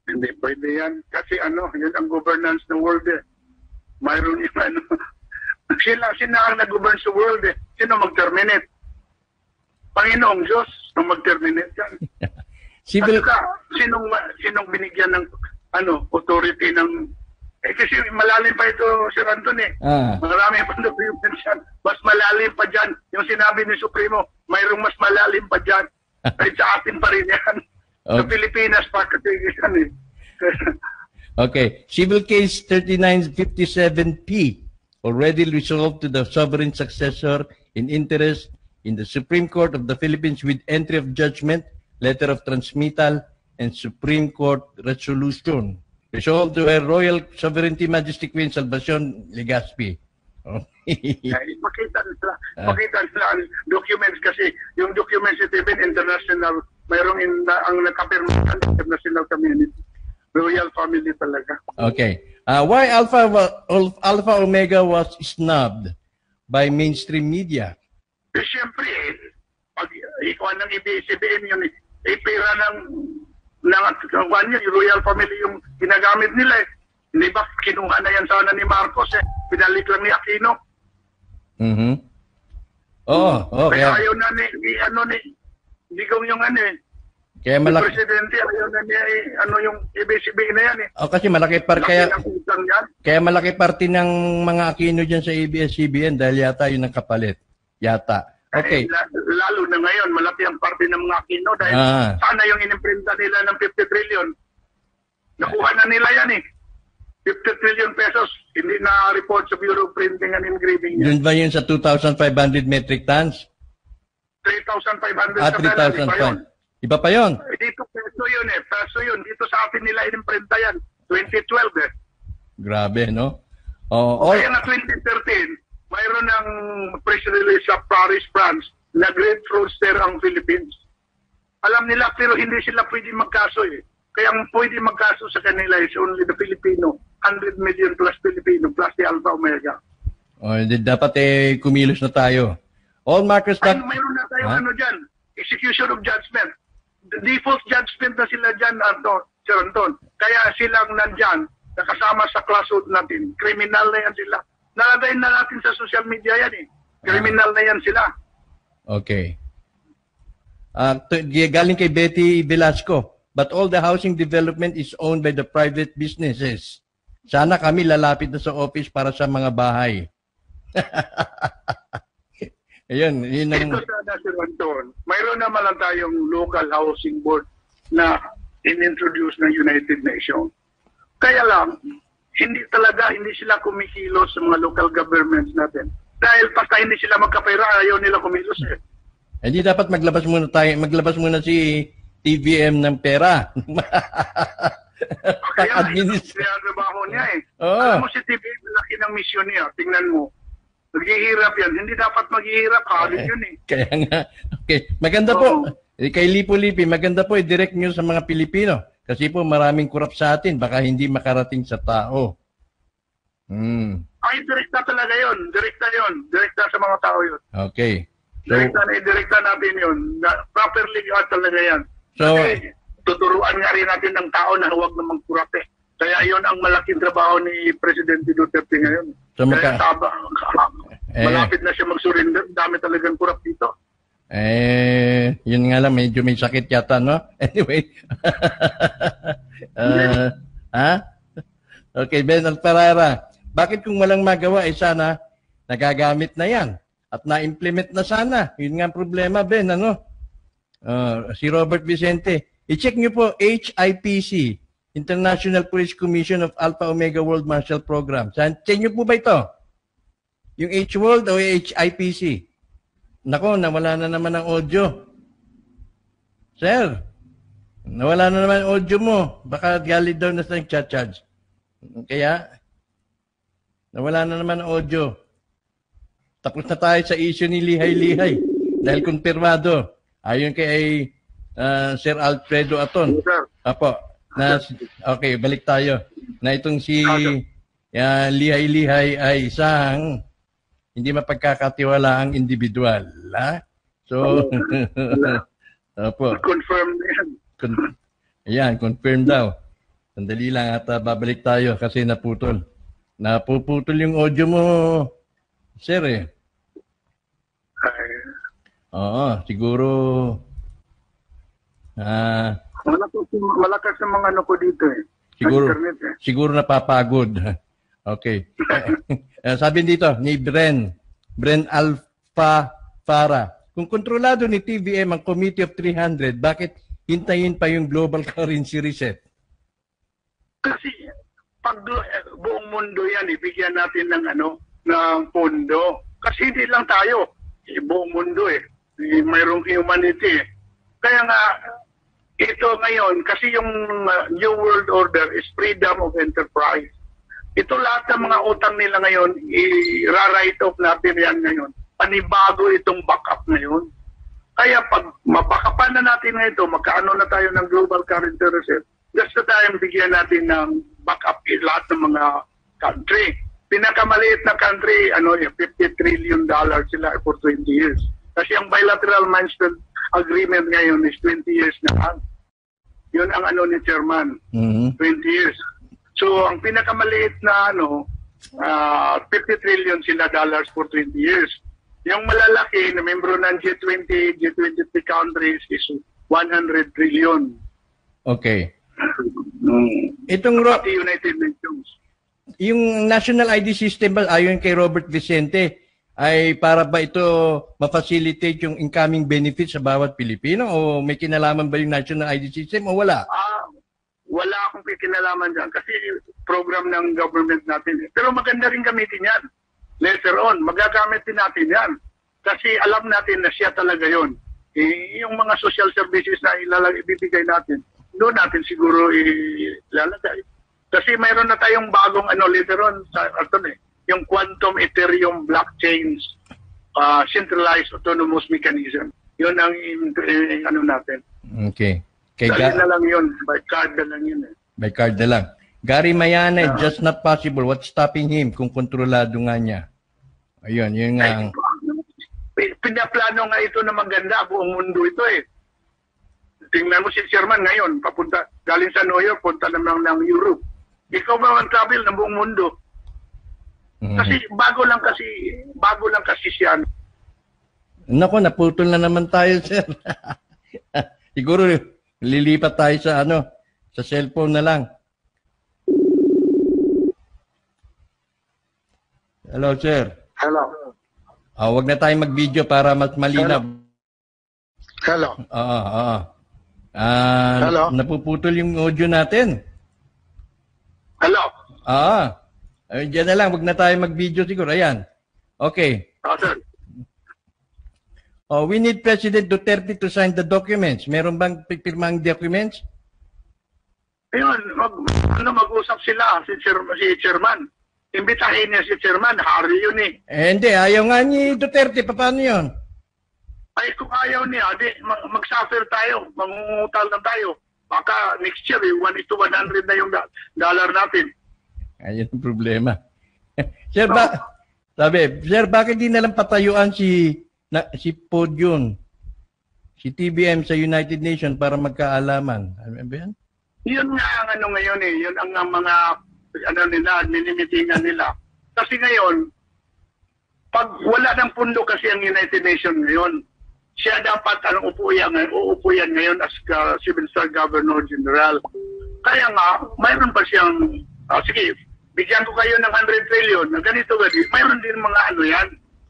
Hindi pwede yan. Kasi yun ang governance ng world Mayroon yung sila ang nag-govern sa world Sino mag-terminate? Panginoong Diyos ang mag-terminate yan. Sinong binigyan ng authority ng kasi malalim pa ito, Sir Anton Marami pa documents yan. Mas malalim pa dyan. Yung sinabi ni Supremo, mayroong mas malalim pa dyan. Ay sa atin pa rin yan. Sa Pilipinas pa kasi yan Okay. Civil case 3957P already resolved to the sovereign successor in interest in the Supreme Court of the Philippines with entry of judgment, letter of transmittal, and Supreme Court resolution. Resolved to Her Royal Sovereignty Majesty Queen Salvacion Legazpi. Makita nila ang documents kasi yung documents ito even international, mayroong ang nakapirma ng international community. Royal family talaga. Okay. Why Alpha Omega was snubbed by mainstream media? Siyempre, pag ikaw nang i-CBN yun, pera ng yung royal family yung ginagamit nila Hindi ba kinuha na yan sana ni Marcos pinalik lang ni Aquino. Oo, kaya ayaw na ni Digong yung Kaya Yung malaki, presidente, ayaw na niya ano yung ABS-CBN na yan eh. kasi malaki Laki ng utang yan. kaya malaki parte ng mga Aquino dyan sa ABS-CBN dahil yata yun ang kapalit. Yata. Okay. Lalo na ngayon, malaki ang parte ng mga Aquino dahil sana yung inimprinta nila ng 50 trillion. Nakuha na nila yan eh. 50 trillion pesos, hindi na report sa Bureau of Printing and Engraving yan. Yun ba yun sa 2,500 metric tons? 3,500 Ah, sa pera, 3,500. Iba pa yun? Dito peso yun eh. Peso yun. Dito sa atin nila inimprenta yan. 2012 eh. Grabe, no? Oh, Kaya nga 2013, mayroon ng press release sa Paris, France na great fraudster ang Philippines. Alam nila pero hindi sila pwede magkaso eh. Kaya ang pwede magkaso sa kanila is only the Filipino. 100 million plus Filipino plus the Alpha Omega. oh, dapat kumilos na tayo. All markers that... Mayroon na tayong ano dyan. Execution of judgment. The default judgment na sila dyan, Sir Anton. Kaya silang nandyan, nakasama sa classroom natin. Criminal na yan sila. Nalagay na natin sa social media yan eh. Criminal na yan sila. Okay. Galing kay Betty Velasco. But all the housing development is owned by the private businesses. Sana kami lalapit na sa office para sa mga bahay. Ayun, yun ang... Ito sana, Sir Anton, mayroon naman lang tayong local housing board na in-introduce ng United Nations. Kaya lang, hindi sila kumikilos sa mga local governments natin. Dahil basta hindi sila magkapera, ayaw nila kumilos eh. Hindi dapat maglabas muna si TVM ng pera. Kaya ang trabaho niya eh. Alam mo si TVM, laki ng misyon niya. Tingnan mo. Naghihirap yan. Hindi dapat maghihirap. Halin yun eh. Kaya nga. Okay. Maganda po. Kay Lipo-Lipi, maganda po i-direct nyo sa mga Pilipino. Kasi po maraming kurap sa atin. Baka hindi makarating sa tao. Ay, direkta talaga yun. Direkta yun. Direkta sa mga tao yun. Okay. So, direkta natin yun. Properly yun talaga yan. So, kasi tuturuan nga rin natin ng tao na huwag namang kurap eh. Kaya yun ang malaking trabaho ni Presidente Duterte ngayon. So kaya malapit na siya mag-surrender. Dami talagang kurap dito. Yun nga lang, medyo may sakit yata, no? Anyway. Okay, Ben Alparara. Bakit kung walang magawa, sana nagagamit na yan at na-implement na sana? Yun nga ang problema, Ben, ano? Si Robert Vicente. I-check nyo po, HIPC, International Police Commission of Alpha Omega World Marshal Program. Check nyo po ba ito? Yung H-World o HIPC? Nako, nawala na naman ang audio. Sir, nawala na naman ang audio mo. Baka galit daw na sa nag-charge. Kaya, nawala na naman ang audio. Tapos na tayo sa issue ni Lihay-Lihay. Dahil konfirmado. Ayon kay Sir Alfredo Aton. Apo. Okay, balik tayo. Na itong si Lihay-Lihay ay isang hindi mapagkakatiwalaang individual. Ha? So, opo. Confirm yan. Ayan, confirm daw. Sandali lang at babalik tayo kasi naputol. Napuputol yung audio mo, sir eh. Oo, siguro malakas ang mga ano ko dito eh. Siguro napapagod. Okay. Sabi dito ni Bren Alpha Fara, kung kontrolado ni TVM ang Committee of 300, bakit hintayin pa yung global currency reset? Kasi pag buong mundo yan, ibigyan natin ng ng pondo. Kasi hindi lang tayo, buong mundo eh. Mayroong humanity eh. Kaya nga, ito ngayon, kasi yung New World Order is freedom of enterprise. Ito lahat ng mga utang nila ngayon, i-write off natin yan ngayon. Panibago itong backup ngayon. Kaya pag mabackupan na natin na ito, magkaano na tayo ng global currency reserve, just the time bigyan natin ng backup lahat ng mga country. Pinakamaliit na country, 50 trillion dollars sila for 20 years. Kasi ang bilateral milestone agreement ngayon is 20 years na lang. Yun ang ni Chairman, 20 years. So, ang pinakamaliit na 50 trillion sila dollars for 20 years. Yung malalaki na membro ng G20 countries is 100 trillion. Okay. Itong pati United Nations. Yung national ID system ba, ayon kay Robert Vicente, ay para ba ito ma-facilitate yung incoming benefits sa bawat Pilipino o may kinalaman ba yung national ID system o wala? Wala akong kinalaman dyan kasi program ng government natin. Pero maganda rin gamitin yan. Later on, magagamit din natin yan. Kasi alam natin na siya talaga yon. Yung mga social services na ibibigay natin, doon natin siguro ilalagay. Kasi mayroon na tayong bagong later on yung quantum Ethereum blockchains centralized autonomous mechanism. Yun ang natin. Okay. Dali na lang yun. By card na lang yun. By card na lang. Gary Mayana, just not possible. What's stopping him kung kontrolado nga niya? Ayun, yun nga. Pinaplano nga ito na maganda buong mundo ito eh. Tingnan mo si Chairman ngayon, papunta, galing sa New York, punta naman ng Europe. Ikaw ba ang travel ng buong mundo? Kasi bago lang kasi siya. Nako, naputol na naman tayo, sir. Siguro lilipat tayo sa sa cellphone na lang. Hello, sir. Hello. Wag na tayong mag-video para mas malinaw. Hello. Hello. Napuputol yung audio natin. Hello. Diyan na lang, wag na tayo mag-video siguro. Ayan. Okay. Sir. We need President Duterte to sign the documents. Meron bang pipirmang documents? Ayun, mag-usap sila si Chairman. Imbitahin niya si Chairman, hari yun eh. Hindi, ayaw nga ni Duterte. Paano yun? Ay, kung ayaw niya, mag-suffer tayo, mangungutal lang tayo. Baka next year, 1:100 na yung dollar natin. Ayun ang problema. Sir, Sir, bakit di nalang patayuan si Podium, si TBM sa United Nations para magkaalaman? Ano ba yan? Yun nga ang ngayon eh. Yun ang mga minimitingan nila. Kasi ngayon, pag wala ng pundo kasi ang United Nations ngayon, siya dapat uupuyan ngayon as Civil Star Governor General. Kaya nga, mayroon pa siyang, sige, bigyan ko kayo ng 100 trillion, na ganito, mayroon din mga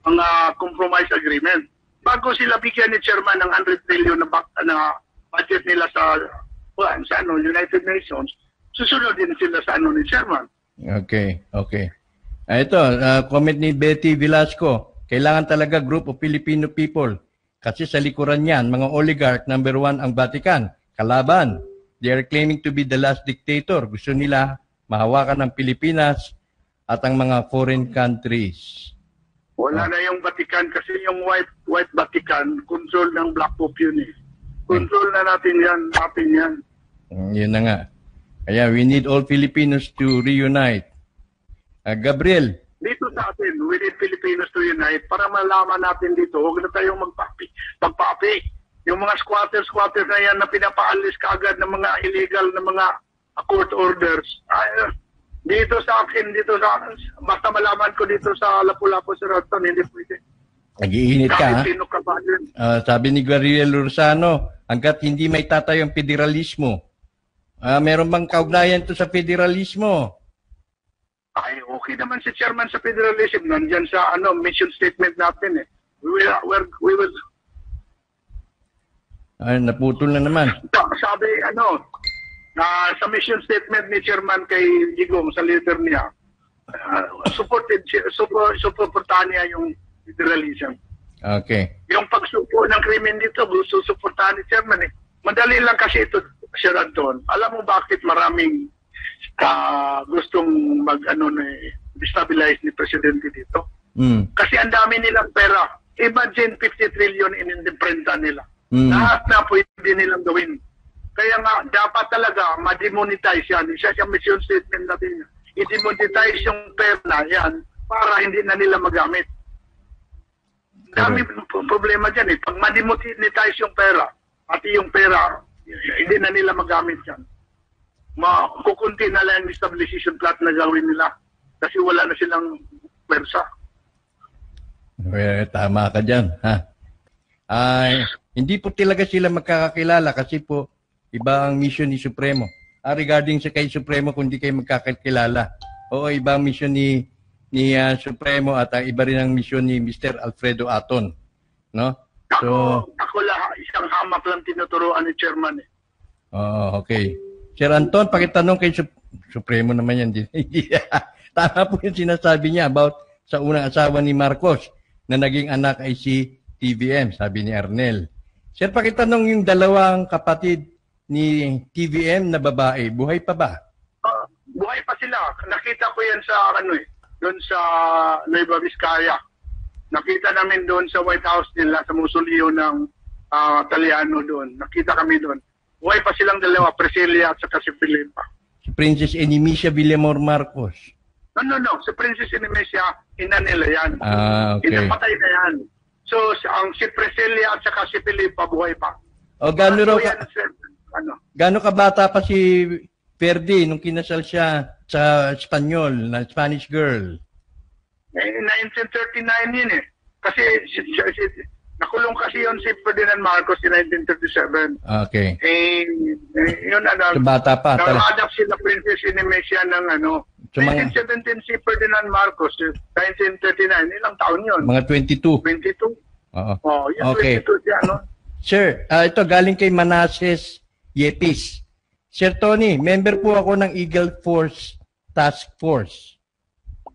mga compromise agreement. Bago sila bigyan ni Chairman ng 100 trillion na budget nila sa United Nations, susunod din sila sa ni Chairman. Okay. Ito, comment ni Betty Velasco. Kailangan talaga group of Filipino people. Kasi sa likuran niyan, mga oligarch, number 1 ang Vatican. Kalaban. They are claiming to be the last dictator. Gusto nila mahawakan ng Pilipinas at ang mga foreign countries. Wala na yung Vatican kasi yung white Vatican, control ng Black Pope yun eh. Control na natin yan. Yun na nga. Kaya we need all Filipinos to reunite. Gabriel. Dito sa atin, we need Filipinos to unite para malaman natin dito, huwag na tayong magpapi. Yung mga squatters na yan na pinapaalis kaagad ng mga illegal na mga court orders. Dito sa akin, basta malaman ko dito sa Lapu-Lapu, Sir Anton, hindi pwede. Nag-iinit ka, sino ka ba din? sabi ni Gabriel Lorzano, hanggat hindi may tatayo ang federalismo. Meron bang kaugnayan to sa federalismo? Ay, okay naman si Chairman sa federalism. Nandyan sa mission statement natin eh. We will... Naputol na naman. Sabi, sa mission statement ni Chairman kay Digong sa leader niya, suportahan niya yung federalism. Okay. Yung pagsupo ng krimen dito, suportahan ni Chairman eh. Madali lang kasi ito, Sir Anton. Alam mo bakit maraming gustong destabilize ni Presidente dito? Kasi ang dami nilang pera. Imagine 50 trillion in-imprenta nila. Lahat na pwede nilang gawin. Kaya nga, dapat talaga ma-demonetize yan. Isa sa mission statement natin. I-demonetize yung pera na yan para hindi na nila magamit. Dami problema dyan eh. Pag ma-demonetize yung pera, pati yung pera, hindi na nila magamit yan. Kukunti na lang yung stabilization plot na gawin nila kasi wala na silang pwersa. Tama ka dyan. Ha? Hindi po talaga sila magkakakilala kasi po iba ang mission ni Supremo. Regarding sa kay Supremo, kung di kayo magkakakilala. Oo, iba ang mission ni Supremo at iba rin ang mission ni Mr. Alfredo Aton. No? Ako lang, isang hamak lang tinuturuan ni Chairman. Okay. Sir Anton, pakitanong kay Supremo naman yan. Tama po yung sinasabi niya about sa unang asawa ni Marcos na naging anak ay si TVM, sabi ni Arnel. Sir, pakitanong yung dalawang kapatid ni TVM na babae, buhay pa ba? Buhay pa sila. Nakita ko yan sa doon sa Nueva Vizcaya. Nakita namin doon sa White House nila, sa musoleo ng Italiano doon. Nakita kami doon. Buhay pa silang dalawa, Priscilla at saka si Filipa. Si Princess Enimicia Villamor Marcos. No. Si Princess Enimicia, ina nila yan. Okay. Inapatay na yan. So, si Priscilla at saka si Filipa, buhay pa. Gaano kabata pa si Ferdy nung kinasal siya sa Espanyol, na Spanish girl? 1939 yun eh. Kasi nakulong kasi yun si Ferdinand Marcos in 1937. Okay. Yun bata pa. Nakahanap sila Princess Enimicia ng 1917 si Ferdinand Marcos, 1939. Ilang taon yun? Mga 22. 22? Oo. Yun Okay. 22 siya, no? Sir, ito galing kay Manases Yepis. Sir Tony, member po ako ng Eagle Force Task Force.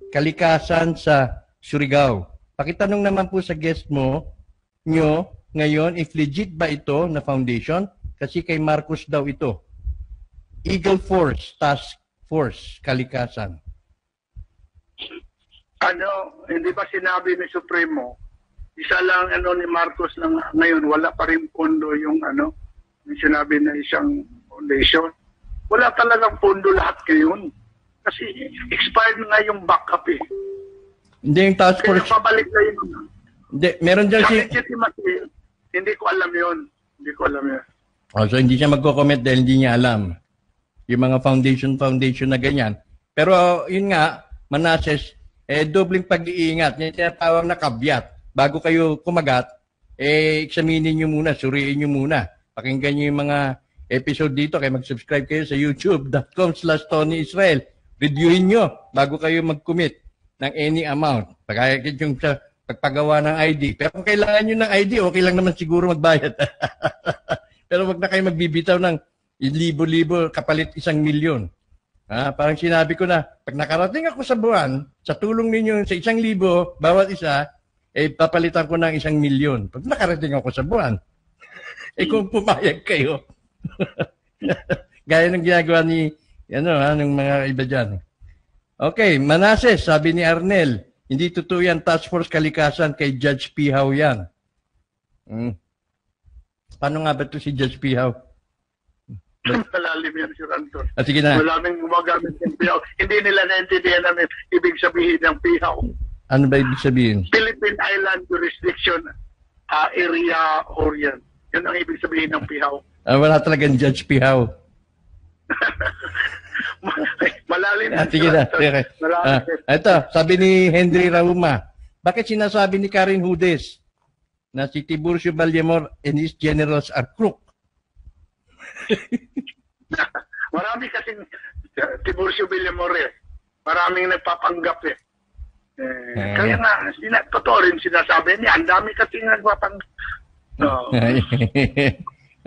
Kalikasan sa Surigao. Pakitanong naman po sa guest nyo ngayon if legit ba ito na foundation? Kasi kay Marcos daw ito. Eagle Force Task Force Kalikasan. Hindi ba sinabi ni Supremo, isa lang ni Marcos lang ngayon, wala pa rin pondo yung sinabi na isang foundation. Wala talagang pondo lahat ngayon. Kasi expired na yung backup eh. Hindi yung task force. Kaya pabalik na yun. Hindi, meron dyan hindi ko alam yun. So hindi siya magko-comment dahil hindi niya alam. Yung mga foundation na ganyan. Pero yun nga, Manases, dobling pag-iingat. Yung tinatawag na kabyat. Bago kayo kumagat, examinin nyo muna, suriin nyo muna. Pakinggan nyo yung mga episode dito. Kaya mag-subscribe kayo sa youtube.com/TonyIsrael. Reviewin nyo bago kayo mag-commit ng any amount. Pagkaya yung sa pagpagawa ng ID. Pero kung kailangan nyo ng ID, okay lang naman siguro magbayad. Pero wag na kayo magbibitaw ng libo-libo kapalit 1 milyon. Parang sinabi ko na, pag nakarating ako sa buwan, sa tulong ninyo sa 1,000, bawat isa, papalitan ko ng 1 milyon. Pag nakarating ako sa buwan, kung pumayag kayo, gaya ng ginagawa ni, ng mga iba dyan. Okay, Manases, sabi ni Arnel, hindi totoo yan, Task Force Kalikasan kay Judge Pihaw yan. Paano nga ba ito si Judge Pihaw? Malalim yan, Sir Anton. Sige na. Maraming gumagamit ng pihaw. Hindi nila naintindihan namin ibig sabihin ng pihaw. Ano ba ibig sabihin? Philippine Island Jurisdiction Area Orient. Yun ang ibig sabihin ng pihaw. Wala talagang Judge Pihaw. Malalim. Sige na. Okay. Ito, sabi ni Henry Rauma, bakit sinasabi ni Karen Hudes na si Tiburcio Villamor and his generals are crook? Marami kasing Tiburcio Villamor maraming nagpapanggap kaya nga, totoo rin sinasabi niya, ang dami kasing nagpapanggap.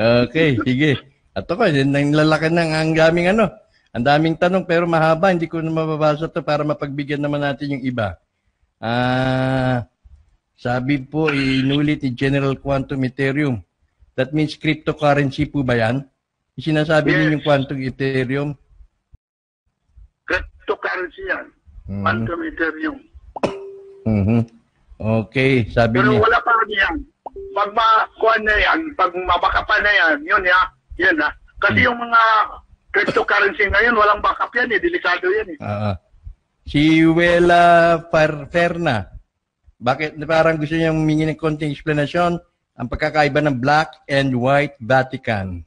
Okay, sige. At ako, lalaki ng ang daming tanong pero mahaba, hindi ko na mababasa to para mapagbigyan naman natin yung iba. Sabi po, inulit ni General Quantum Ethereum. That means cryptocurrency po ba yan? Sinasabi ninyong Quantum Ethereum? Cryptocurrency yan. Quantum Ethereum. Okay, sabi pero niya. Pero wala pa yan. Pag makuha na yan, pag mabakapa na yan, yun Kasi yung mga cryptocurrency ngayon, walang backup yan delikado yan Si Wela Ferna, bakit parang gusto niyang humingi ng konting explanation ang pagkakaiba ng Black and White Vatican?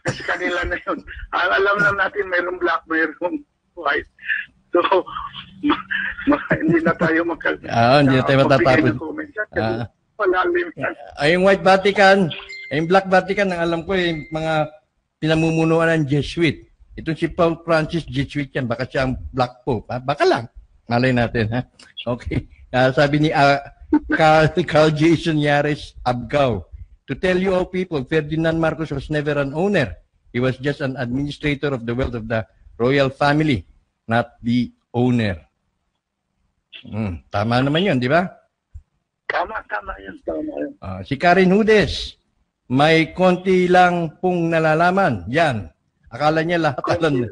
Kasi kanila na yun. Alam lang natin mayroong black, mayroong white. So, hindi na tayo hindi na tayo matatapos. Malalim yan. Ay, yung White Vatican, ay yung Black Vatican, ang alam ko, yung mga pinamumunuan ng Jesuit. Itong si Pope Francis, Jesuit yan. Baka siya ang Black Pope. Ha? Baka lang. Malay natin, ha? Okay. Sabi ni Carl Jason Yares Abgao, to tell you all people, Ferdinand Marcos was never an owner. He was just an administrator of the wealth of the royal family, not the owner. Tama naman yun, di ba? Tama yan. Si Karen Hudes, may konti lang pong nalalaman. Yan. Akala niya lahat alam.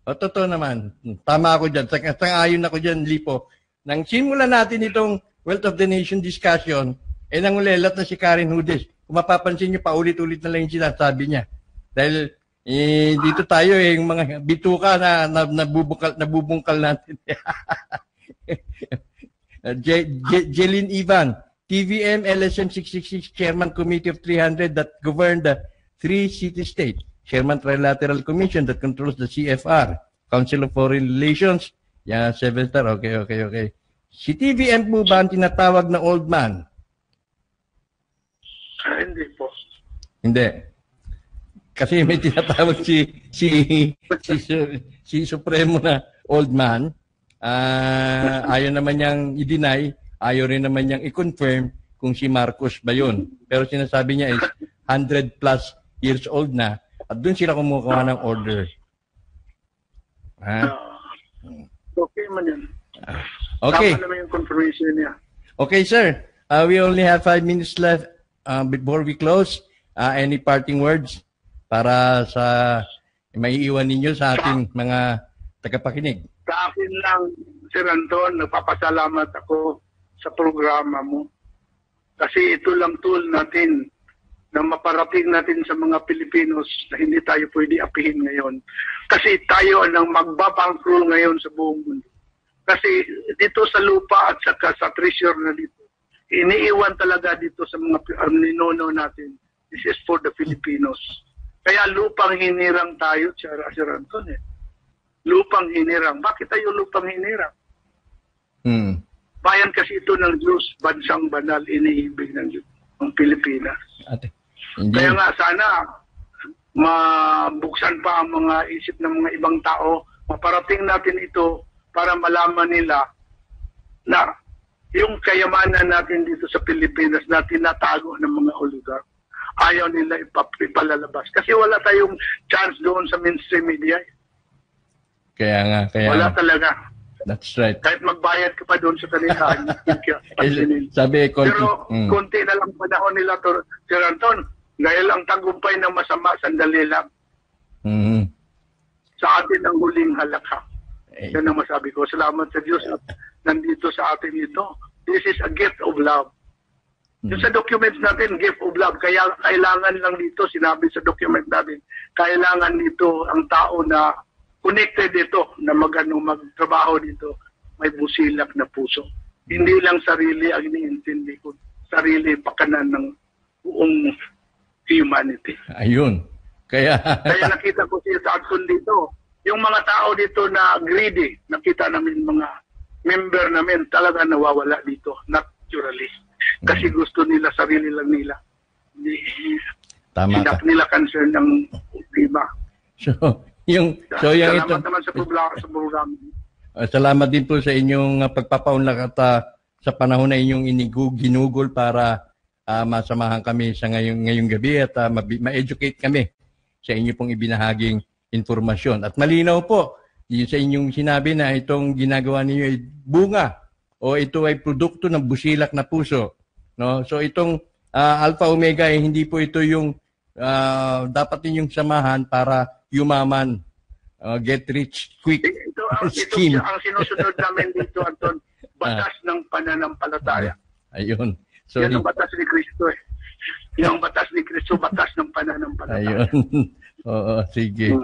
Totoo naman. Tama ako dyan. Sang-ayon ako dyan, Lipo. Nang simula natin itong Wealth of the Nation discussion, nangulelat na si Karen Hudes. Kung mapapansin niyo, paulit-ulit na lang yung sinasabi niya. Dahil dito tayo, yung mga bituka na nabubungkal natin. Jeline Ivan, TVM LSM 666 Chairman Committee of 300 that governed the 3 city-states. Chairman Trilateral Commission that controls the CFR. Council of Foreign Relations. Yeah, 7-star. Okay. Si TVM po ba ang tinatawag na old man? Hindi po. Hindi. Kasi may tinatawag si Supremo na old man. Ayaw naman niyang i-deny, ayaw rin naman niyang i-confirm kung si Marcos ba yun. Pero sinasabi niya is 100 plus years old na at doon sila kumukuha ng order. Okay man yan. Okay. Tama naman yung confirmation niya. Okay, sir. We only have 5 minutes left before we close. Any parting words para sa maiiwan ninyo sa ating mga tagapakinig? Sa akin lang, Sir Anton, nagpapasalamat ako sa programa mo. Kasi ito lang tool natin na maparating natin sa mga Pilipinos na hindi tayo pwede apihin ngayon. Kasi tayo ang magbabankroll ngayon sa buong mundo. Kasi dito sa lupa at saka sa treasure na dito, iniiwan talaga dito sa mga ninuno natin. This is for the Filipinos. Kaya lupang hinirang tayo, Sir Anton. Lupang hinirang. Bakit tayo lupang hinirang? Bayan kasi ito ng Diyos, bansang banal, iniibig ng Diyos, ng Pilipinas. Kaya nga sana, mabuksan pa ang mga isip ng mga ibang tao, maparating natin ito para malaman nila na yung kayamanan natin dito sa Pilipinas na tinatago ng mga oligarch, ayaw nila ipalalabas. Kasi wala tayong chance doon sa mainstream media. Kaya wala talaga. That's right. Kahit magbayad ka pa doon sa kanila. Pero konti na lang panahon nila, Sir Anton, dahil ang tagumpay ng masama, sandali lang. Sa atin ang huling halakha. Yan ang masabi ko. Salamat sa Diyos at nandito sa atin ito. This is a gift of love. Yung sa documents natin, gift of love. Kaya kailangan lang dito, sinabi sa document natin, kailangan dito ang tao na connected dito, na magtrabaho dito, may busilak na puso. Hindi lang sarili ang iniintindi ko, sarili pakanan ng buong humanity. Ayun. Kaya nakita ko siya sa Adson dito. Yung mga tao dito na greedy, nakita namin mga member namin talaga nawawala dito, naturally. Kasi gusto nila, sarili lang nila. Hindi nila concern ng iba. Salamat naman sa programa. Salamat din po sa inyong pagpapaunlak at sa panahon na inyong ginugol para masamahan kami sa ngayong gabi at ma-educate kami sa inyo pong ibinahaging informasyon. At malinaw po sa inyong sinabi na itong ginagawa ninyo ay bunga o ito ay produkto ng busilak na puso. No? So itong Alpha Omega ay hindi po ito yung dapat ninyong samahan para yumaman, get rich quick scheme. Ito ang sinusunod namin dito, Anton, batas ng pananampalataya. Ayun. So, yan ang batas ni Kristo eh. Yung batas ni Kristo, batas ng pananampalataya. Ayun. Oo, sige.